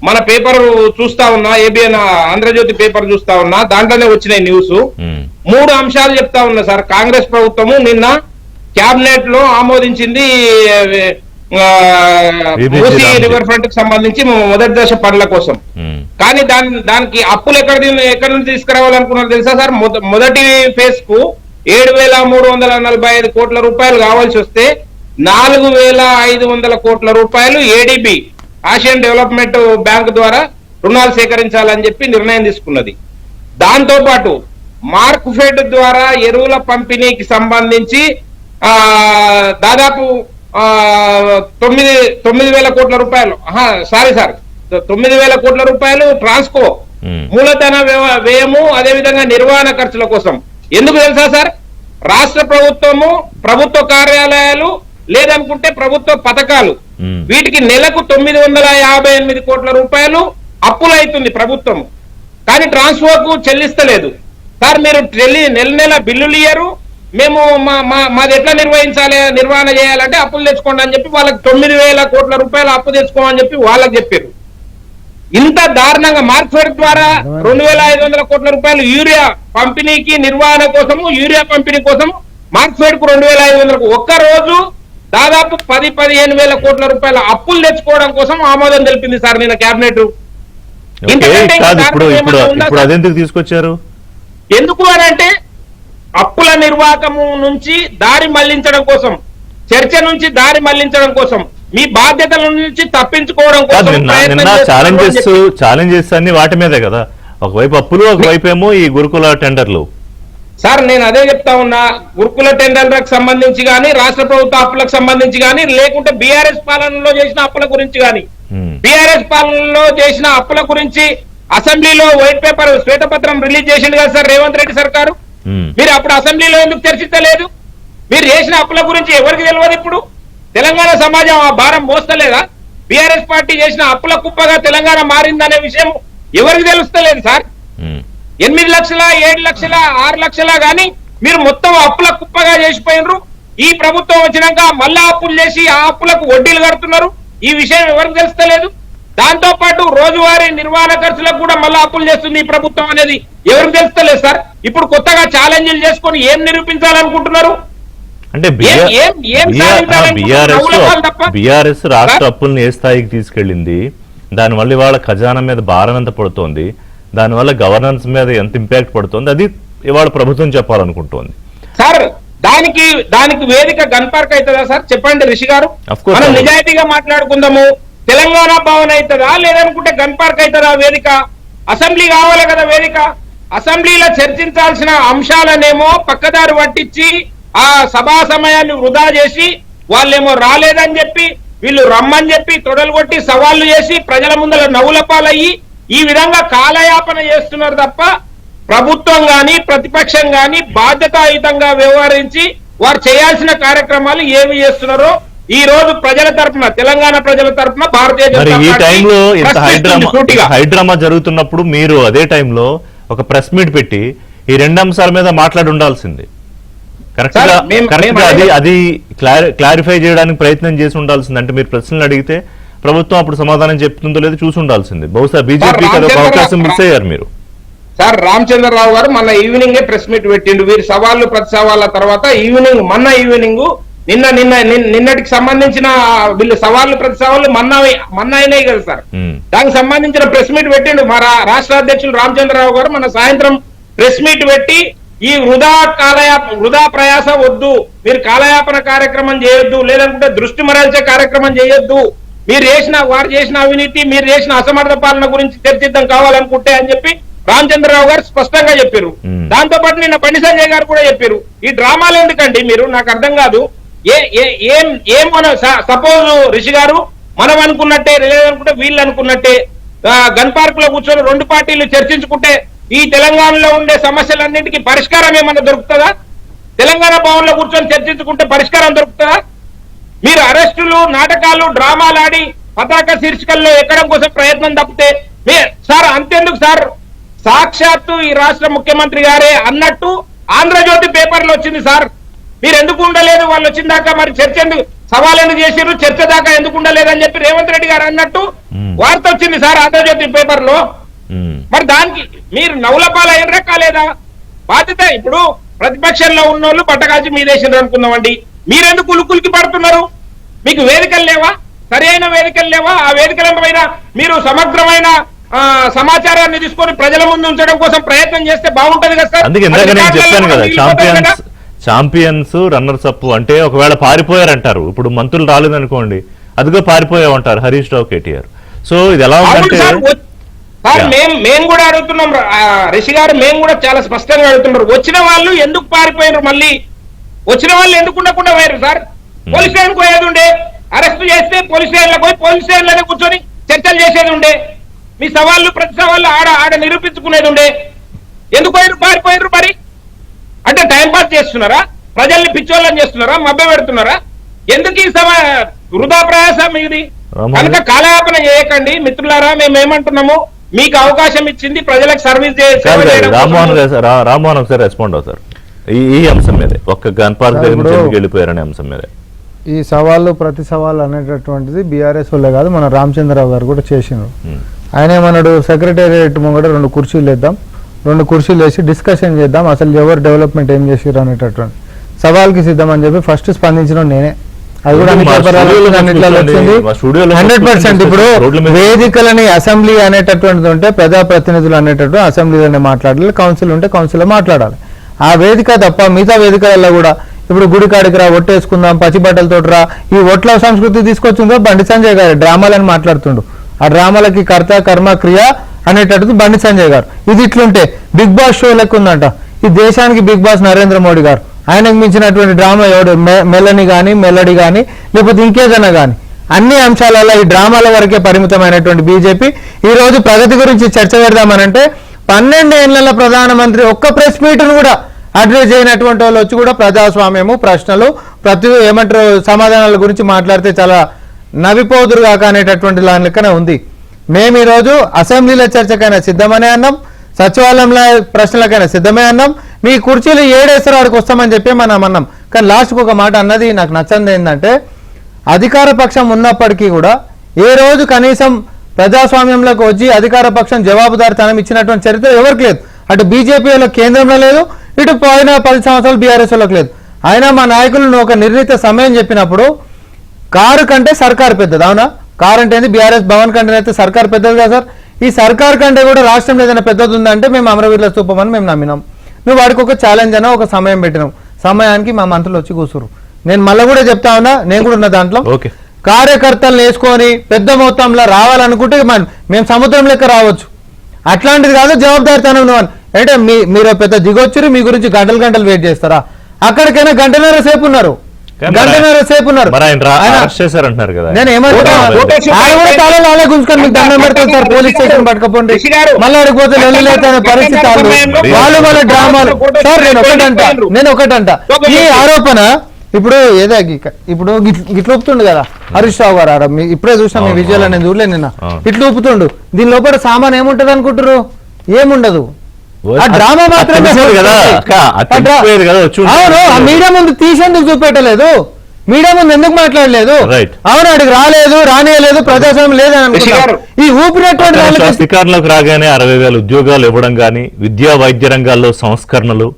Speaker 5: మన పేపర్ చూస్తా ఉన్నా, ఏబిఎన్ ఆంధ్రజ్యోతి పేపర్ చూస్తా ఉన్నా, దాంట్లోనే వచ్చినాయి న్యూస్. 3 అంశాలు చెప్తా ఉన్నా సార్. కాంగ్రెస్ ప్రభుత్వము నిన్న క్యాబినెట్ లో ఆమోదించింది మూసీ రివర్ ఫ్రంట్ కి సంబంధించి మొదటి దశ పనుల కోసం. కానీ దానికి అప్పులు ఎక్కడి నుంచి తీసుకురావాలనుకున్నారు తెలుసా సార్? మొదటి ఫేజ్ కు 7,345 కోట్ల రూపాయలు కావాల్సి వస్తే 4,500 కోట్ల రూపాయలు ఏడీబీ ఆసియన్ డెవలప్మెంట్ బ్యాంక్ ద్వారా రుణాలు సేకరించాలని చెప్పి నిర్ణయం తీసుకున్నది. దాంతో పాటు మార్క్ఫెడ్ ద్వారా ఎరువుల పంపిణీకి సంబంధించి దాదాపు 9,000 కోట్ల రూపాయలు, సారీ సార్ 9,000 కోట్ల రూపాయలు ట్రాన్స్కో మూలధన వ్యయము, అదేవిధంగా నిర్వహణ ఖర్చుల కోసం. ఎందుకు తెలుసా సార్? రాష్ట్ర ప్రభుత్వము, ప్రభుత్వ కార్యాలయాలు లేదనుకుంటే ప్రభుత్వ పథకాలు, వీటికి నెలకు 958 కోట్ల రూపాయలు అప్పులైతుంది ప్రభుత్వం. కానీ ట్రాన్స్ఫోకు చెల్లిస్తలేదు సార్. మీరు నెల బిల్లులు ఇయ్యరు,
Speaker 6: మేము మాది ఎట్లా నిర్వహణ చేయాలంటే అప్పులు తెచ్చుకోండి అని చెప్పి వాళ్ళకి 9,000 కోట్ల రూపాయలు అప్పు తెచ్చుకోమని చెప్పి వాళ్ళకి చెప్పారు. ఇంత దారుణంగా మార్క్ఫెడ్ ద్వారా 2,500 కోట్ల రూపాయలు యూరియా పంపిణీకి నిర్వహణ కోసము, యూరియా పంపిణీ కోసం మార్క్ఫెడ్ కు 2,500 ఒక్క రోజు దాదాపు 10-15 వేల కోట్ల రూపాయల అప్పులు తెచ్చుకోవడం కోసం ఆమోదం తెలిపింది సార్ నిన్న కేబినెట్.
Speaker 1: ఇప్పుడు అదెందుకు తీసుకొచ్చారు?
Speaker 6: ఎందుకు అని అంటే అప్పుల నిర్వాహకము నుంచి దారి మళ్లించడం కోసం, చర్చ నుంచి దారి మళ్లించడం కోసం, మీ బాధ్యతల నుంచి తప్పించుకోవడం కోసం
Speaker 1: ఛాలెంజెస్ అన్ని వాటి మీదే కదా, ఒకవైపు అప్పులు ఒకవైపు ఏమో ఈ గురుకుల టెండర్లు.
Speaker 6: సార్ నేను అదే చెప్తా ఉన్నా, గురుకుల టెండర్లకు సంబంధించి కానీ, రాష్ట్ర ప్రభుత్వ అప్పులకు సంబంధించి కానీ, లేకుంటే బీఆర్ఎస్ పాలనలో చేసిన అప్పుల గురించి కానీ, బీఆర్ఎస్ పాలనలో చేసిన అప్పుల గురించి అసెంబ్లీలో వైట్ పేపర్ శ్వేతపత్రం రిలీజ్ చేసింది కదా సార్ రేవంత్ రెడ్డి సర్కారు. మీరు అప్పుడు అసెంబ్లీలో ఎందుకు చర్చించలేదు? మీరు చేసిన అప్పుల గురించి ఎవరికి తెలియదు? ఇప్పుడు తెలంగాణ సమాజం ఆ భారం మోస్తలేదా? బీఆర్ఎస్ పార్టీ చేసిన అప్పుల కుప్పగా తెలంగాణ మారిందనే విషయం ఎవరికి తెలుస్తలేదు సార్? 8 లక్షల 7 లక్షల 6 లక్షల గాని మీరు మొత్తం అప్పుల కుప్పగా చేసిపోయినరు. ఈ ప్రభుత్వం వచ్చినాక మళ్ళా అప్పులు చేసి ఆ అప్పులకు వడ్డీలు కడుతున్నారు. ఈ విషయం ఎవరికి తెలుస్తలేదు? దాంతో పాటు రోజువారీ నిర్వహణ ఖర్చులకు కూడా మళ్ళా అప్పులు చేస్తుంది ఈ ప్రభుత్వం అనేది ఎవరికి తెలుస్తలేదు సార్. ఇప్పుడు కొత్తగా ఛాలెంజ్లు చేసుకొని ఏం నిరూపించాలనుకుంటున్నారు?
Speaker 1: అంటే బీఆర్ఎస్ రాష్ట్ర అప్పుల్ని ఏ స్థాయికి తీసుకెళ్ళింది, దానివల్ల ఇవాళ ఖజానా మీద భారం ఎంత పడుతోంది, దానివల్ల గవర్నెన్స్ మీద ఎంత ఇంపాక్ట్ పడుతుంది, అది ఇవాళ ప్రభుత్వం చెప్పాలనుకుంటోంది
Speaker 6: సార్. దానికి వేదిక గన్ పార్క్ అవుతుందా సార్? చెప్పండి రిషి గారు, మనం నిజాయితీగా మాట్లాడుకుందాము. తెలంగాణ భవన్ అవుతుందా లేదనుకుంటే గన్ పార్క్ అవుతుందా వేదిక? అసెంబ్లీ కావాలి కదా వేదిక. అసెంబ్లీలో చర్చించాల్సిన అంశాలనేమో పక్కదారి పట్టించి ఆ సభా సమయాన్ని వృధా చేసి, వాళ్ళేమో రాలేదని చెప్పి వీళ్ళు రమ్మని చెప్పి తొడలు కొట్టి సవాళ్లు చేసి ప్రజల ముందర నవ్వుల పాలయ్యి ఈ విధంగా కాలయాపన చేస్తున్నారు తప్ప ప్రభుత్వం గాని ప్రతిపక్షం గాని బాధ్యతాయుతంగా వ్యవహరించి వారు చేయాల్సిన కార్యక్రమాలు ఏమి చేస్తున్నారో ఈ రోజు ప్రజల తరఫున, తెలంగాణ ప్రజల తరఫున భారతీయ జనతా పార్టీ
Speaker 1: హైడ్రామా జరుగుతున్నప్పుడు మీరు అదే టైంలో ఒక ప్రెస్ మీట్ పెట్టి ఈ 2 అంశాల మీద మాట్లాడి ఉండాల్సింది. అది క్లారిఫై చేయడానికి ప్రయత్నం చేసి ఉండాల్సింది. అంటే మీరు ప్రశ్నలు అడిగితే ప్రభుత్వం అప్పుడు సమాధానం చెప్తుందో లేదో చూసి ఉండాల్సింది. బహుశా బీజేపీకి అదొక అవకాశం మిస్ అయ్యారు మీరు.
Speaker 6: సార్ రామచంద్రరావు గారు మొన్న ఈవినింగే ప్రెస్ మీట్ పెట్టిండు. వీరి సవాళ్లు ప్రతి సవాళ్ళ తర్వాత మొన్న ఈవినింగ్ నిన్నటికి సంబంధించిన వీళ్ళు సవాళ్లు ప్రతి సవాళ్ళు మొన్న అయినాయి కదా సార్. దానికి సంబంధించిన ప్రెస్ మీట్ పెట్టిండు మా రాష్ట్ర అధ్యక్షులు రామచంద్రరావు గారు. మన సాయంత్రం ప్రెస్ మీట్ పెట్టి ఈ వృధా ప్రయాస వద్దు, మీరు కాలయాపన కార్యక్రమం చేయొద్దు, లేదనుకుంటే దృష్టి మరల్చే కార్యక్రమం చేయొద్దు, వారు చేసిన అవినీతి, మీరు చేసిన అసమర్థ పాలన గురించి చర్చిద్దాం కావాలనుకుంటే అని చెప్పి రామచంద్రరావు గారు స్పష్టంగా చెప్పారు. దాంతో పాటు నిన్న బండి సంజయ్ గారు కూడా చెప్పారు. ఈ డ్రామాలు ఎందుకండి మీరు? నాకు అర్థం కాదు. ఏం మనం సపోజ్ రిషి గారు మనం అనుకున్నట్టే లేదనుకుంటే వీళ్ళు అనుకున్నట్టే గన్ పార్క్ లో కూర్చొని 2 పార్టీలు చర్చించుకుంటే ఈ తెలంగాణలో ఉండే సమస్యలన్నింటికీ పరిష్కారం ఏమన్నా దొరుకుతుందా? తెలంగాణ భవన్ లో కూర్చొని చర్చించుకుంటే పరిష్కారం దొరుకుతుందా? మీరు అరెస్టులు, నాటకాలు, డ్రామాలు ఆడి పతాక శీర్షికల్లో ఎక్కడం కోసం ప్రయత్నం తప్పితే సార్ అంతెందుకు సార్, సాక్షాత్తు ఈ రాష్ట్ర ముఖ్యమంత్రి గారే అన్నట్టు ఆంధ్రజ్యోతి పేపర్లో వచ్చింది సార్. మీరు ఎందుకు ఉండలేదు వాళ్ళు వచ్చిన దాకా? మరి చర్చ ఎందుకు, సవాల్ ఎందుకు చేసిర్రు, చర్చ దాకా ఎందుకు ఉండలేదని చెప్పి రేవంత్ రెడ్డి గారు అన్నట్టు వార్త వచ్చింది సార్ ఆంధ్రజ్యోతి పేపర్ లో. మరి దానికి మీరు నవ్వులపాలు అయినరా కాలేదా? బాధ్యత ఇప్పుడు ప్రతిపక్షంలో ఉన్నోళ్ళు పట్టకాల్చి మీదేసిండ్రు అనుకుందామండి. మీరెందుకు ఉలుకులికి పడుతున్నారు? మీకు వేదికలు లేవా? సరి అయిన వేదికలు లేవా? ఆ వేదికల పైన మీరు సమగ్రమైన సమాచారాన్ని తీసుకొని ప్రజల ముందు ఉంచడం కోసం ప్రయత్నం చేస్తే బాగుంటది కదా సార్.
Speaker 1: అందుకే ఇందాక నేను చెప్పాను కదా, ఛాంపియన్స్ రన్నర్స్ అప్ అంటే ఒకవేళ పారిపోయారంటారు. ఇప్పుడు మంత్రులు రాలేదనుకోండి, అదిగో పారిపోయామంటారు హరీష్ రావు, కేటీఆర్. సో ఇది ఎలా ఉందంటే
Speaker 6: సార్ మేము కూడా అడుగుతున్నాం రిషి గారు, మేము కూడా చాలా స్పష్టంగా అడుగుతున్నారు. వచ్చిన వాళ్ళు ఎందుకు పారిపోయినారు? మళ్ళీ వచ్చిన వాళ్ళు ఎందుకు ఉండకుండా పోయారు సార్? పోలీస్ స్టేషన్ పోయేది ఉండే, అరెస్ట్ చేస్తే పోలీస్ స్టేషన్లకు పోయి పోలీస్ స్టేషన్లోనే కూర్చొని చర్చలు చేసేది ఉండే, మీ సవాళ్ళు ప్రతి సవాళ్ళు ఆడ నిరూపించుకునేది ఉండే. ఎందుకు పారిపోయారు మరి? అంటే టైంపాస్ చేస్తున్నారా? ప్రజల్ని పిచ్చోళ్ళని చేస్తున్నారా? మభ్య పెడుతున్నారా? ఎందుకు ఈ వృధా ప్రయాసం ఇది? కనుక కాలయాపన చేయకండి మిత్రులారా. మేము ఏమంటున్నాము, మీకు అవకాశం ఇచ్చింది ప్రజలకు సర్వీస్
Speaker 1: రామ్మోహన్ ఒకసారి రెస్పాండ్ అవుతారు. ఈ అంశం మీదే ఒక్క గన్ పార్క్ దగ్గర నుంచి
Speaker 3: ఇప్పుడు-
Speaker 1: ఎందుకు వెళ్ళిపోయారనే అంశం మీదే.
Speaker 3: ఈ సవాళ్ళు ప్రతి సవాళ్ళు అనేటటువంటిది బీఆర్ఎస్ వాళ్ళే కాదు, మన రామచంద్రరావు గారు కూడా చేసిండ్రు. ఆయన ఏమన్నాడు, సెక్రటేరియట్ ముంగట 2 కుర్చీలు వేద్దాం, 2 కుర్చీలు వేసి డిస్కషన్ చేద్దాం, అసలు ఎవరు డెవలప్మెంట్ ఏం చేసారు అనేటటువంటి సవాల్కి సిద్ధం అని చెప్పి ఫస్ట్ స్పందించడం నేనే. అది కూడా అన్ని
Speaker 1: మా
Speaker 3: పేపర్లలో
Speaker 1: స్టూడియోలో
Speaker 3: అన్నిట్లలో వచ్చింది.
Speaker 1: మా స్టూడియోలో
Speaker 3: 100% ఇప్పుడు
Speaker 1: రోడ్ల మీద-
Speaker 3: వేదికలని అసెంబ్లీ అనేటటువంటిది ఉంటే ప్రజాప్రతినిధులు అనేటటువంటి అసెంబ్లీలోనే మాట్లాడాలి, కౌన్సిల్ ఉంటే కౌన్సిల్లో మాట్లాడాలి. ఆ వేదిక తప్ప మిగతా వేదికలలో కూడా ఇప్పుడు గుడి కాడికి రా, ఒట్టేసుకుందాం, పచ్చి బట్టలతో రా, ఈ ఒట్ల సంస్కృతి తీసుకొచ్చిందో బండి సంజయ్ గారు డ్రామాలని మాట్లాడుతుండు. ఆ డ్రామాలకి కర్త కర్మ క్రియ అనేటట్టు బండి సంజయ్ గారు. ఇది ఇట్లుంటే బిగ్ బాస్ షో లెక్క ఉందంట. ఈ దేశానికి బిగ్ బాస్ నరేంద్ర మోడీ గారు. ఆయనకు మించినటువంటి డ్రామా ఎవడు, మెలని కానీ మెల్లడి కానీ లేకపోతే ఇంకేదైనా కానీ అన్ని అంశాలలో ఈ డ్రామాల వరకే పరిమితమైనటువంటి బీజేపీ ఈ రోజు ప్రగతి గురించి చర్చ పెడదామనంటే 12 ఏళ్ల ప్రధానమంత్రి ఒక్క ప్రెస్ మీట్ను కూడా అడ్రస్ చేయనటువంటి వాళ్ళు వచ్చి కూడా ప్రజాస్వామ్యము ప్రశ్నలు ఏమంటారు సమాధానాల గురించి మాట్లాడితే చాలా నవ్విపోదురు కాక అనేటటువంటి దాని లెక్కనే ఉంది. మేము ఈరోజు అసెంబ్లీల చర్చకైనా సిద్ధమనే అన్నాం, సచివాలయంలో ప్రశ్నలకైనా సిద్ధమే అన్నాం, మీ కుర్చీలు 7 వాడికి వస్తామని చెప్పి మనం అన్నాం. కానీ లాస్ట్కి ఒక మాట అన్నది నాకు నచ్చంది ఏంటంటే, అధికార పక్షం ఉన్నప్పటికీ కూడా ఏ రోజు కనీసం ప్రజాస్వామ్యంలోకి వచ్చి అధికార పక్షం జవాబుదారితనం ఇచ్చినటువంటి చరిత్ర ఎవరికి లేదు. అటు బీజేపీలో కేంద్రంలో లేదు, ఇటు పోయిన 10 సంవత్సరాలు బీఆర్ఎస్ వాళ్ళకి లేదు. అయినా మా నాయకులను ఒక నిర్ణీత సమయం చెప్పినప్పుడు కారు కంటే సర్కారు పెద్దది. అవునా? కారు అంటే బీఆర్ఎస్ భవన్ కంటే అయితే సర్కారు పెద్దది కదా సార్. ఈ సర్కార్ కంటే కూడా రాష్ట్రంలో ఏదైనా పెద్దది ఉందంటే మేము అమరవీరుల స్థూపమని మేము నమ్మినాం. నువ్వు వాడికి ఒక ఛాలెంజ్ అయినా ఒక సమయం పెట్టినాం. సమయానికి మా మంత్రులు వచ్చి కూర్చురు. నేను మళ్ళీ కూడా చెప్తా ఉన్నా, నేను కూడా ఉన్న దాంట్లో కార్యకర్తలను వేసుకొని పెద్ద మొత్తంలో రావాలనుకుంటే మేము సముద్రం లెక్క రావచ్చు. అట్లాంటిది కాదు జవాబుదారితనం నువ్వు అంటే మీరు పెద్ద దిగొచ్చురు, మీ గురించి గంటలు వెయిట్ చేస్తారా? అక్కడికైనా గంటన్నర సేపు ఉన్నారు. నేను ఏమంటున్నా, ఆయన కూడా తాళాలు అలా గుంజుకొని మీకు దండం పెడతాను సార్, పోలీస్ స్టేషన్ పట్టుకపోండి, మళ్ళీ అడిగిపోతే వెళ్ళలేదనే పరిస్థితి వాళ్ళు వాళ్ళ డ్రామాలు. సార్ నేను ఒకటంట ఈ ఆరోపణ ఇప్పుడు ఏదో ఇప్పుడు ఇట్లా ఊపుతుండు కదా హరీష్ రావు గారు, ఇప్పుడే చూసాం మీ విజయాలు, నేను చూడలేదు నిన్న, ఇట్లా ఊపుతుండు. దీని లోపల సామాన్ ఏముంటది అనుకుంటారు? ఏముండదు, ఆ డ్రామా మాత్రమే. అవును, ఆ మీడియా ముందు తీసేందుకు చూపెట్టలేదు, మీడియా ముందు ఎందుకు మాట్లాడలేదు? అవును, అడిగి రాలేదు, రానియలేదు, ప్రజాస్వామ్యం లేదని అనుకుంటారు. ఈ ఊపినటువంటి
Speaker 1: అధికారంలోకి రాగానే 60,000 ఉద్యోగాలు ఇవ్వడం కానీ, విద్యా వైద్య రంగాల్లో సంస్కరణలు,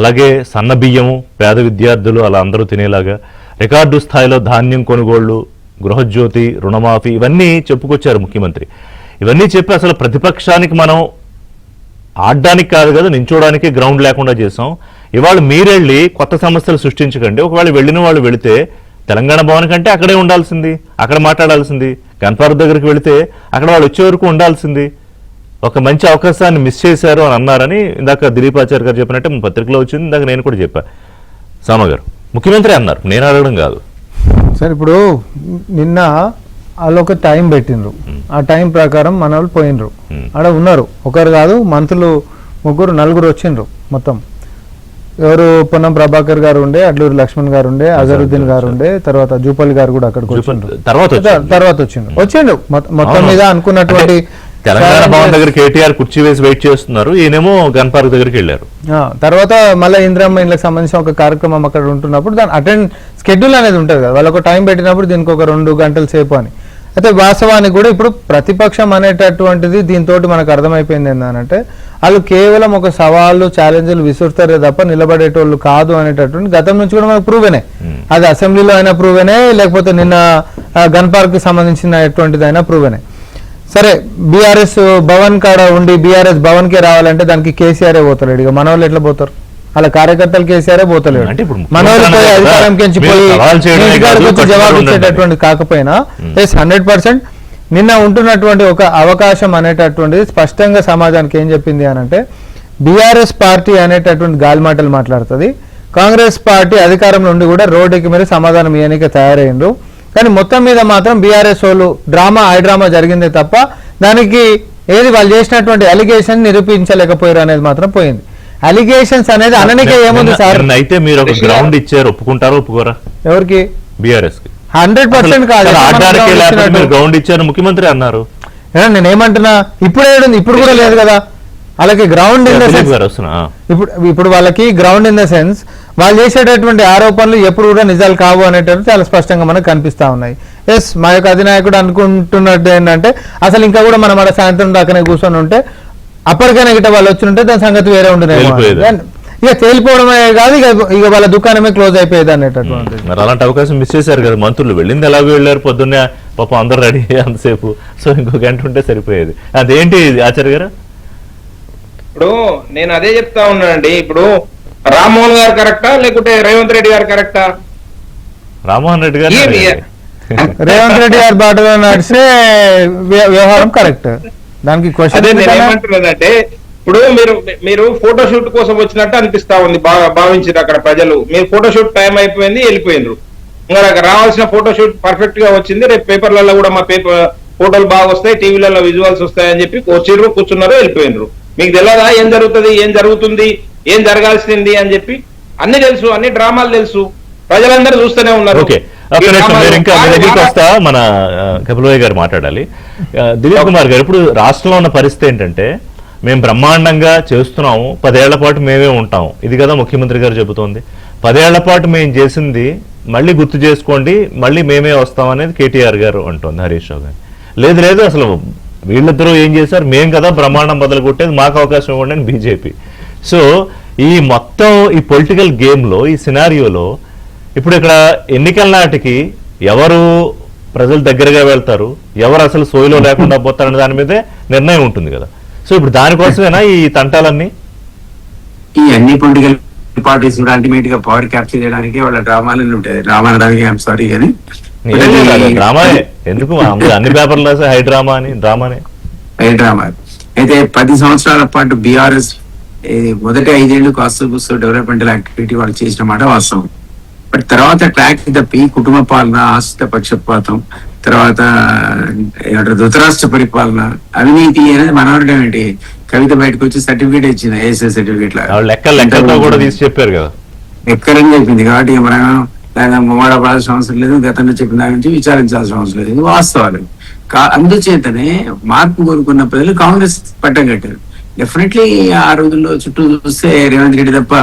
Speaker 1: అలాగే సన్న బియ్యము పేద విద్యార్థులు అలా అందరూ తినేలాగా రికార్డు స్థాయిలో ధాన్యం కొనుగోళ్లు, గృహజ్యోతి, రుణమాఫీ ఇవన్నీ చెప్పుకొచ్చారు ముఖ్యమంత్రి. ఇవన్నీ చెప్పి అసలు ప్రతిపక్షానికి మనం ఆడడానికి కాదు కదా, నించోడానికి గ్రౌండ్ లేకుండా చేసాం. ఇవాళ మీరెళ్ళి కొత్త సమస్యలు సృష్టించకండి. ఒకవేళ వెళ్ళిన వాళ్ళు వెళితే తెలంగాణ భవన్ కంటే అక్కడే ఉండాల్సింది, అక్కడ మాట్లాడాల్సింది. గన్పార్క్ దగ్గరికి వెళితే అక్కడ వాళ్ళు వచ్చే వరకు ఉండాల్సింది. ఒక మంచి అవకాశాన్ని మిస్ చేశారు అని అన్నారని ఇందాక దిలీప్ ఆచార్య గారు చెప్పినట్టే మన పత్రికలో వచ్చింది. ఇందాక నేను కూడా చెప్పా. సామ గారు ముఖ్యమంత్రి అన్నారు, నేను అడగడం కాదు
Speaker 3: సార్. ఇప్పుడు నిన్న వాళ్ళు ఒక టైం పెట్టిండ్రు, ఆ టైం ప్రకారం మన వాళ్ళు పోయినరు, ఆడ ఉన్నారు. ఒకరు కాదు, మంత్రులు 3 4 వచ్చిండ్రు. మొత్తం ఎవరు, పొన్నం ప్రభాకర్ గారు ఉండే, అడ్లూరి లక్ష్మణ్ గారు ఉండే, అజరుద్దీన్ గారు ఉండే, తర్వాత జూపల్లి గారు కూడా అక్కడికి తర్వాత వచ్చిండు. మొత్తం మీద అనుకున్నటువంటి
Speaker 1: తెలంగాణ భవన్ దగ్గర కేటీఆర్ కుర్చీ వేసి వెయిట్ చేస్తున్నారు, ఈయనేమో గన్ పార్క్ దగ్గరికి వెళ్ళారు.
Speaker 3: తర్వాత మళ్ళీ ఇందిరమ్మ ఇండ్లకు సంబంధించిన ఒక కార్యక్రమం అక్కడ ఉంటున్నప్పుడు దాని అటెండ్ స్కెడ్యూల్ అనేది ఉంటుంది కదా, వాళ్ళు ఒక టైం పెట్టినప్పుడు దీనికి ఒక 2 గంటల సేపు అని. అయితే వాస్తవానికి కూడా ఇప్పుడు ప్రతిపక్షం అనేటటువంటిది దీంతో మనకు అర్థమైపోయింది ఏంటంటే, వాళ్ళు కేవలం ఒక సవాళ్ళు ఛాలెంజ్లు విసురుతారే తప్ప నిలబడేటోళ్ళు కాదు అనేటటువంటి గతం నుంచి కూడా మనకు ప్రూవేనే. అది అసెంబ్లీలో అయినా ప్రూవేనే, లేకపోతే నిన్న గన్ పార్క్ కి సంబంధించినటువంటిది అయినా ప్రూవేనే. సరే, బీఆర్ఎస్ భవన్ కాడ ఉండి బీఆర్ఎస్ భవన్ కే రావాలంటే దానికి కేసీఆర్ పోతలేడు. ఇక మన వాళ్ళు ఎట్లా పోతారు? అలా కార్యకర్తలు కేసీఆర్ పోతలేడు. మన వాళ్ళు పోయి అధికారంకి జవాబు ఇచ్చేటటువంటి కాకపోయినా 100% నిన్న ఉంటున్నటువంటి ఒక అవకాశం అనేటటువంటిది స్పష్టంగా సమాజానికి ఏం చెప్పింది అనంటే, బీఆర్ఎస్ పార్టీ అనేటటువంటి గాలిమాటలు మాట్లాడుతుంది, కాంగ్రెస్ పార్టీ అధికారంలో ఉండి కూడా రోడ్డుకి మీద సమాధానం ఇవ్వడానికి తయారైండ్రు. కానీ మొత్తం మీద మాత్రం బీఆర్ఎస్ వాళ్ళు ఐ డ్రామా జరిగిందే తప్ప దానికి ఏది వాళ్ళు చేసినటువంటి అలిగేషన్ నిరూపించలేకపోయారు అనేది మాత్రం పోయింది. అలిగేషన్స్ అనేది అననికే ఏముంది సార్?
Speaker 1: అయితే మీరు ఒక గ్రౌండ్ ఇచ్చారు, ఒప్పుకుంటారా ఒప్పుకోరా?
Speaker 3: ఎవరికి?
Speaker 1: బీఆర్ఎస్ కి
Speaker 3: 100% కాదు.
Speaker 1: గ్రౌండ్ ఇచ్చారు ముఖ్యమంత్రి అన్నారు.
Speaker 3: నేనేమంటున్నా, ఇప్పుడు కూడా లేదు కదా. వాళ్ళకి ground in the
Speaker 1: Dilip
Speaker 3: sense
Speaker 1: గారు వస్తున్నా
Speaker 3: ఇప్పుడు వాళ్ళకి గ్రౌండ్ ఇన్ ద సెన్స్ వాళ్ళు చేసేటటువంటి ఆరోపణలు ఎప్పుడు కూడా నిజాలు కావు అనేటట్టు చాలా స్పష్టంగా మనకు కనిపిస్తా ఉన్నాయి. ఎస్, మా యొక్క అధినాయకుడు అనుకుంటున్నట్టు ఏంటంటే అసలు ఇంకా కూడా మనం అక్కడ సాయంత్రం దాకానే కూర్చొని ఉంటే అప్పటికైనా గిట్ట వాళ్ళు వచ్చి ఉంటే దాని సంగతి వేరే ఉండేది. ఇక తేలిపోవడమే కాదు, ఇక వాళ్ళ దుకాణమే క్లోజ్ అయిపోయేది అనేటటువంటి.
Speaker 1: మరి అలాంటి అవకాశం మిస్ చేశారు కదా మంత్రులు. వెళ్ళింది ఎలాగో వెళ్ళారు, పొద్దున్నే పాపం అందరు రెడీ అంతసేపు, సో ఇంకో గంట ఉంటే సరిపోయేది. అదేంటి ఆచార్య గారు?
Speaker 6: ఇప్పుడు నేను అదే చెప్తా ఉన్నానండి. ఇప్పుడు రామ్మోహన్ గారు కరెక్టా లేకుంటే రేవంత్ రెడ్డి గారు కరెక్టా?
Speaker 1: రామ్మోహన్ రెడ్డి గారు
Speaker 3: రేవంత్ రెడ్డి గారి బాటలో నడిచే వ్యవహారం కరెక్ట్. దానికి
Speaker 6: అదే
Speaker 3: క్వశ్చన్
Speaker 6: నేను ఏమంటున్నదంటే, ఇప్పుడు మీరు ఫోటోషూట్ కోసం వచ్చినట్టు అనిపిస్తా ఉంది, భావించారు అక్కడ ప్రజలు. మీరు ఫోటోషూట్ టైం అయిపోయింది, వెళ్ళిపోయినరు. ఇంకా రావాల్సిన ఫోటోషూట్ పర్ఫెక్ట్ గా వచ్చింది. రేపు పేపర్లలో కూడా మా ఫోటోలు బాగా వస్తాయి, టీవీలలో విజువల్స్ వస్తాయని చెప్పి వచ్చిర్రు, కూర్చున్నారు, వెళ్ళిపోయినరు. మీకు తెలియదా ఏం జరుగుతుంది, ఏం జరుగుతుంది, ఏం జరగాల్సింది అని చెప్పి? అన్ని తెలుసు, అన్ని డ్రామాలు తెలుసు, ప్రజలందరూ చూస్తూనే ఉన్నారు.
Speaker 1: ఇంకా మీ దగ్గరికి వస్తా, మన కపిలయ్య గారు మాట్లాడాలి. దిలీప్ కుమార్ గారు, ఇప్పుడు రాష్ట్రంలో ఉన్న పరిస్థితి ఏంటంటే మేము బ్రహ్మాండంగా చేస్తున్నాము, 10 ఏళ్ల పాటు మేమే ఉంటాము, ఇది కదా ముఖ్యమంత్రి గారు చెబుతోంది. 10 ఏళ్ల పాటు మేము చేసింది మళ్ళీ గుర్తు చేసుకోండి, మళ్ళీ మేమే వస్తాం అనేది కేటీఆర్ గారు అంటోంది హరీష్ రావు గారు. లేదు అసలు వీళ్ళిద్దరూ ఏం చేశారు, మేం కదా బ్రహ్మాండం బదులు కొట్టేది, మాకు అవకాశం ఇవ్వండి అని బీజేపీ. సో ఈ మొత్తం ఈ పొలిటికల్ గేమ్లో, ఈ సినారియోలో ఇప్పుడు ఇక్కడ ఎన్నికల నాటికి ఎవరు ప్రజల దగ్గరగా వెళ్తారు, ఎవరు అసలు సోయిలో లేకుండా పోతారనే దాని మీదే నిర్ణయం ఉంటుంది కదా. సో ఇప్పుడు దానికోసమేనా ఈ తంటాలన్నీ?
Speaker 4: ఈ అన్ని పొలిటికల్ పార్టీస్ కూడా అల్టిమేట్ గా పవర్ క్యాప్చర్ చేయడానికి వాళ్ళ డ్రామాలు ఉంటాయి. డ్రామా అనడానికి ఐఎమ్ సారీ కానీ
Speaker 1: డ్రామాయే ఎందుకు అన్ని పేపర్లు హై డ్రామా అని డ్రామానే
Speaker 4: డ్రామా. అయితే 10 సంవత్సరాల పాటు బీఆర్ఎస్ మొదటి 5 ఏళ్లు కాస్త కూస్తూ డెవలప్మెంటల్ యాక్టివిటీ వాళ్ళు చేసిన మాట వాస్తవం. బట్ తర్వాత ట్రాక్ తప్పి కుటుంబ పాలన, ఆశ్రిత పక్షపాతం, తర్వాత ధృతరాష్ట్ర పరిపాలన, అవినీతి అనేది మనవడం ఏంటి? కవిత బయటకు వచ్చి సర్టిఫికేట్ ఇచ్చింది, ఏఎస్ఐ సర్టిఫికేట్
Speaker 1: లెక్కలతో కూడా తీసి చెప్పారు కదా,
Speaker 4: ఎక్కడని చెప్పింది. కాబట్టి మనం మొమ్మడపడాల్సిన అవసరం లేదు, గతంలో చెప్పిన దాని నుంచి విచారించాల్సిన అవసరం లేదు, ఇది వాస్తవాలు. అందుచేతనే మార్పు కోరుకున్న ప్రజలు కాంగ్రెస్ పట్టం కట్టారు. డెఫినెట్లీ ఆ రోజుల్లో చుట్టూ చూస్తే రేవంత్ రెడ్డి తప్ప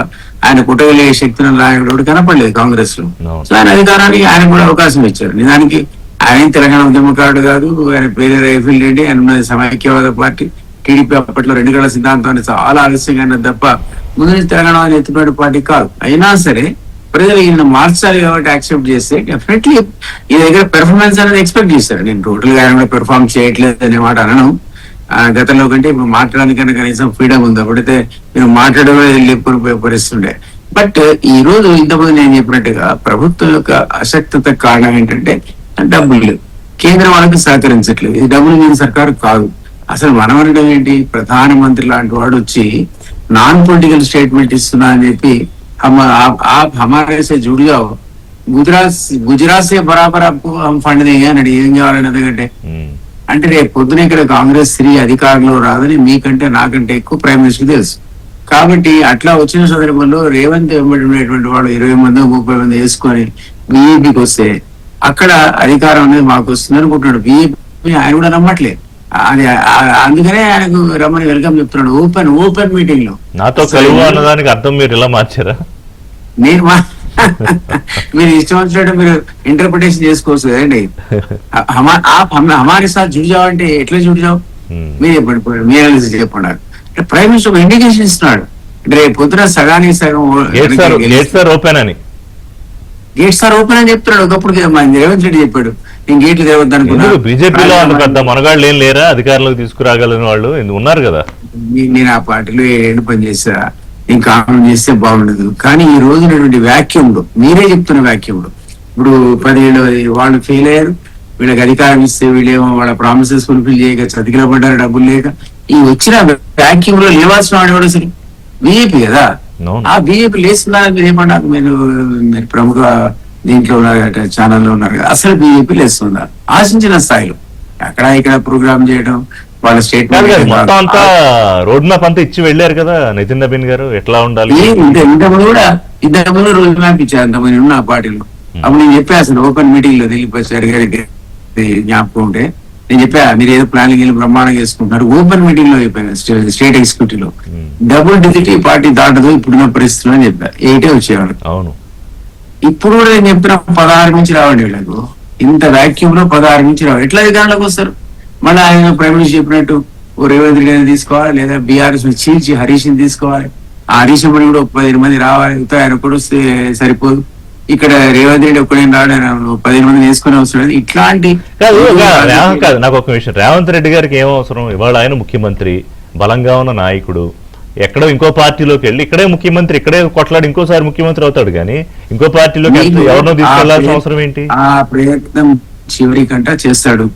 Speaker 4: ఆయన కుటగలిగే శక్తిని నాయకుడు కనపడలేదు కాంగ్రెస్ లో. సో ఆయన అధికారానికి ఆయన కూడా అవకాశం ఇచ్చారు. నిజానికి ఆయన తెలంగాణ ఉద్యమకారుడు కాదు, ఆయన పేరు రైఫిల్ రెడ్డి, ఆయన ఉన్నది సమైక్యవాద పార్టీ. టీడీపీ అప్పట్లో 2 గళ్ల సిద్ధాంతాన్ని చాలా ఆలస్యంగా అన్నది తప్ప ముందు నుంచి తెలంగాణ ఎత్తుపేట పార్టీ కాదు. అయినా సరే ప్రజలు ఈయన మార్చాలి కాబట్టి యాక్సెప్ట్ చేస్తే డెఫినెట్లీ ఈ దగ్గర పెర్ఫార్మెన్స్ అనేది ఎక్స్పెక్ట్ చేస్తారు. నేను టోటల్ గా ఆయన పెర్ఫార్మ్ చేయట్లేదు అనే మాట అనను. గతంలో కంటే ఇప్పుడు మాట్లాడడానికన్నా కనీసం ఫ్రీడమ్ ఉంది. అప్పుడైతే నేను మాట్లాడమే లేకపోతే పరిస్తుండే. బట్ ఈ రోజు ఇంతకుముందు నేను చెప్పినట్టుగా ప్రభుత్వం యొక్క అశక్తత కారణం ఏంటంటే డబ్బులు లేవు, కేంద్రం వాళ్ళకి సహకరించట్లేదు. ఇది డబ్బులు లేని సర్కారు కాదు. అసలు మనం అనడం ఏంటి, ప్రధానమంత్రి లాంటి వాడు వచ్చి నాన్ పొలిటికల్ స్టేట్మెంట్ ఇస్తున్నా అని చెప్పి హమారే సే జుడ్ జాओ, గుజరాత్ సే బరాబర్ ఆప్కో హమ్ ఫండ్ దేంగే అని ఏం కావాలని. ఎందుకంటే అంటే రేపు పొద్దున ఇక్కడ కాంగ్రెస్ స్త్రీ అధికారంలో రాదని మీకంటే నాకంటే ఎక్కువ ప్రైమ్ మినిస్టర్ తెలుసు. కాబట్టి అట్లా వచ్చిన సందర్భంలో రేవంత్ వెంబడి ఉండేటువంటి వాళ్ళు 20 మంది 30 మంది వేసుకొని బీజేపీకి వస్తే అక్కడ అధికారం అనేది మాకు వస్తుంది అనుకుంటున్నాడు. బీజేపీ ఆయన కూడా నమ్మట్లేదు. అది అందుకనే ఆయనకు రమ్మని వెల్కమ్ చెప్తున్నాడు ఓపెన్ మీటింగ్ లో.
Speaker 1: నాతో కలువు అన్నదానికి అర్థం మీరు ఇలా మార్చారా?
Speaker 4: నేను మీరు ఇష్టం వచ్చినట్టు మీరు ఇంటర్ప్రిటేషన్ చేసుకోవచ్చు కదండి. హమారి సార్ జుడిజావు అంటే ఎట్లా జుడిజావు మీరు చెప్పండి, మీ అనాలిసిస్ చెప్పండి. ప్రైమ్ మినిస్టర్ ఒక ఇండికేషన్ ఇస్తున్నాడు. రేపు పొద్దున సగానికి సగం
Speaker 1: గేట్స్ ఆర్ ఓపెన్ అని చెప్తున్నాడు. ఒకప్పుడు రేవంత్ రెడ్డి చెప్పాడు నేను గేట్లు తెరవద్దు అనుకున్నాను. బీజేపీలో పెద్ద మనగాళ్ళు ఏం లేరా అధికారంలోకి తీసుకురాగలిగిన వాళ్ళు ఉన్నారు కదా.
Speaker 4: నేను ఆ పార్టీలో ఏడు పని చేసా, నేను కామెంట్ చేస్తే బాగుండదు. కానీ ఈ రోజునటువంటి వ్యాక్యూమ్లో మీరే చెప్తున్న వ్యాక్యూమ్లో ఇప్పుడు 10 ఏళ్ళు వాళ్ళు ఫెయిల్ అయ్యారు, వీళ్ళకి అధికారం ఇస్తే వీళ్ళేమో వాళ్ళ ప్రామిసెస్ ఫుల్ఫిల్ చేయక చతికిల పడ్డారు, డబ్బులు లేక. ఈ వచ్చిన వ్యాక్యూమ్ లో లేవాల్సిన వాడు అసలు బీజేపీ కదా. ఆ బీజేపీ లేస్తుందని మీరు ఏమన్నారు? మీరు ప్రముఖ దీంట్లో ఉన్నారు, ఛానల్లో ఉన్నారు కదా. అసలు బీజేపీ లేస్తుందా ఆశించిన స్థాయిలో? అక్కడ ఇక్కడ ప్రోగ్రామ్ చేయడం, వాళ్ళ స్టేట్మెంట్
Speaker 1: మొత్తం అంతా రోడ్ మ్యాప్ అంతా ఇచ్చి వెళ్ళారు కదా నితిన్ నబీన్ గారు, ఎట్లా ఉండాలి.
Speaker 4: ఇంతకుముందు కూడా ఇంతకుముందు రోడ్ మ్యాప్ ఇచ్చారు అంతమంది ఉన్న ఆ పార్టీలో. అప్పుడు నేను చెప్పా అసలు ఓపెన్ మీటింగ్ లో దిలీప్ గారికి జ్ఞాపకం ఉంటే నేను చెప్పా మీరు ఏదో ప్లానింగ్ వెళ్ళి బ్రహ్మాండంగా చేసుకుంటున్నారు. ఓపెన్ మీటింగ్ లో చెప్పాను స్టేట్ ఎగ్జిక్యూటివ్ లో డబుల్ డిజిట్ ఈ పార్టీ దాటదు ఇప్పుడున్న పరిస్థితులు అని చెప్పా. 8 వచ్చేవాడు.
Speaker 1: అవును.
Speaker 4: ఇప్పుడు కూడా నేను చెప్తున్నా 16 నుంచి రావండి వీళ్ళకు. ఇంత వ్యాక్యూమ్ లో 16 నుంచి రావు. ఎట్లా అధికారంలోకి వస్తారు? మళ్ళీ ఆయన ప్రైమ్ మినిస్టర్ చెప్పినట్టు ఓ రేవంత్ రెడ్డిని తీసుకోవాలి, లేదా బీఆర్ఎస్ చీల్చి హరీష్ ని తీసుకోవాలి. ఆ హరీష్ అమ్మని కూడా 15 మంది రావాలి. ఆయన కూడా వస్తే సరిపోదు. ఇక్కడ రేవంత్ రెడ్డి ఒక్కడేం రాడు, 15 మందిని వేసుకుని వస్తాడు. ఇట్లాంటి
Speaker 1: కాదు నాకు ఒక విషయం, రేవంత్ రెడ్డి గారికి ఏం అవసరం? ఇవాళ ఆయన ముఖ్యమంత్రి, బలంగా ఉన్న నాయకుడు, ఎక్కడో ఇంకో పార్టీలోకి వెళ్ళి ఇక్కడే ముఖ్యమంత్రి, ఇక్కడే కొట్లాడి ఇంకోసారి ముఖ్యమంత్రి అవుతాడు. కానీ ఇంకో పార్టీలోకి ఎవరినో తీసుకెళ్లాల్సిన అవసరం ఏంటి?
Speaker 4: ఆ ప్రయత్నం చివరికంట చేస్తాడు.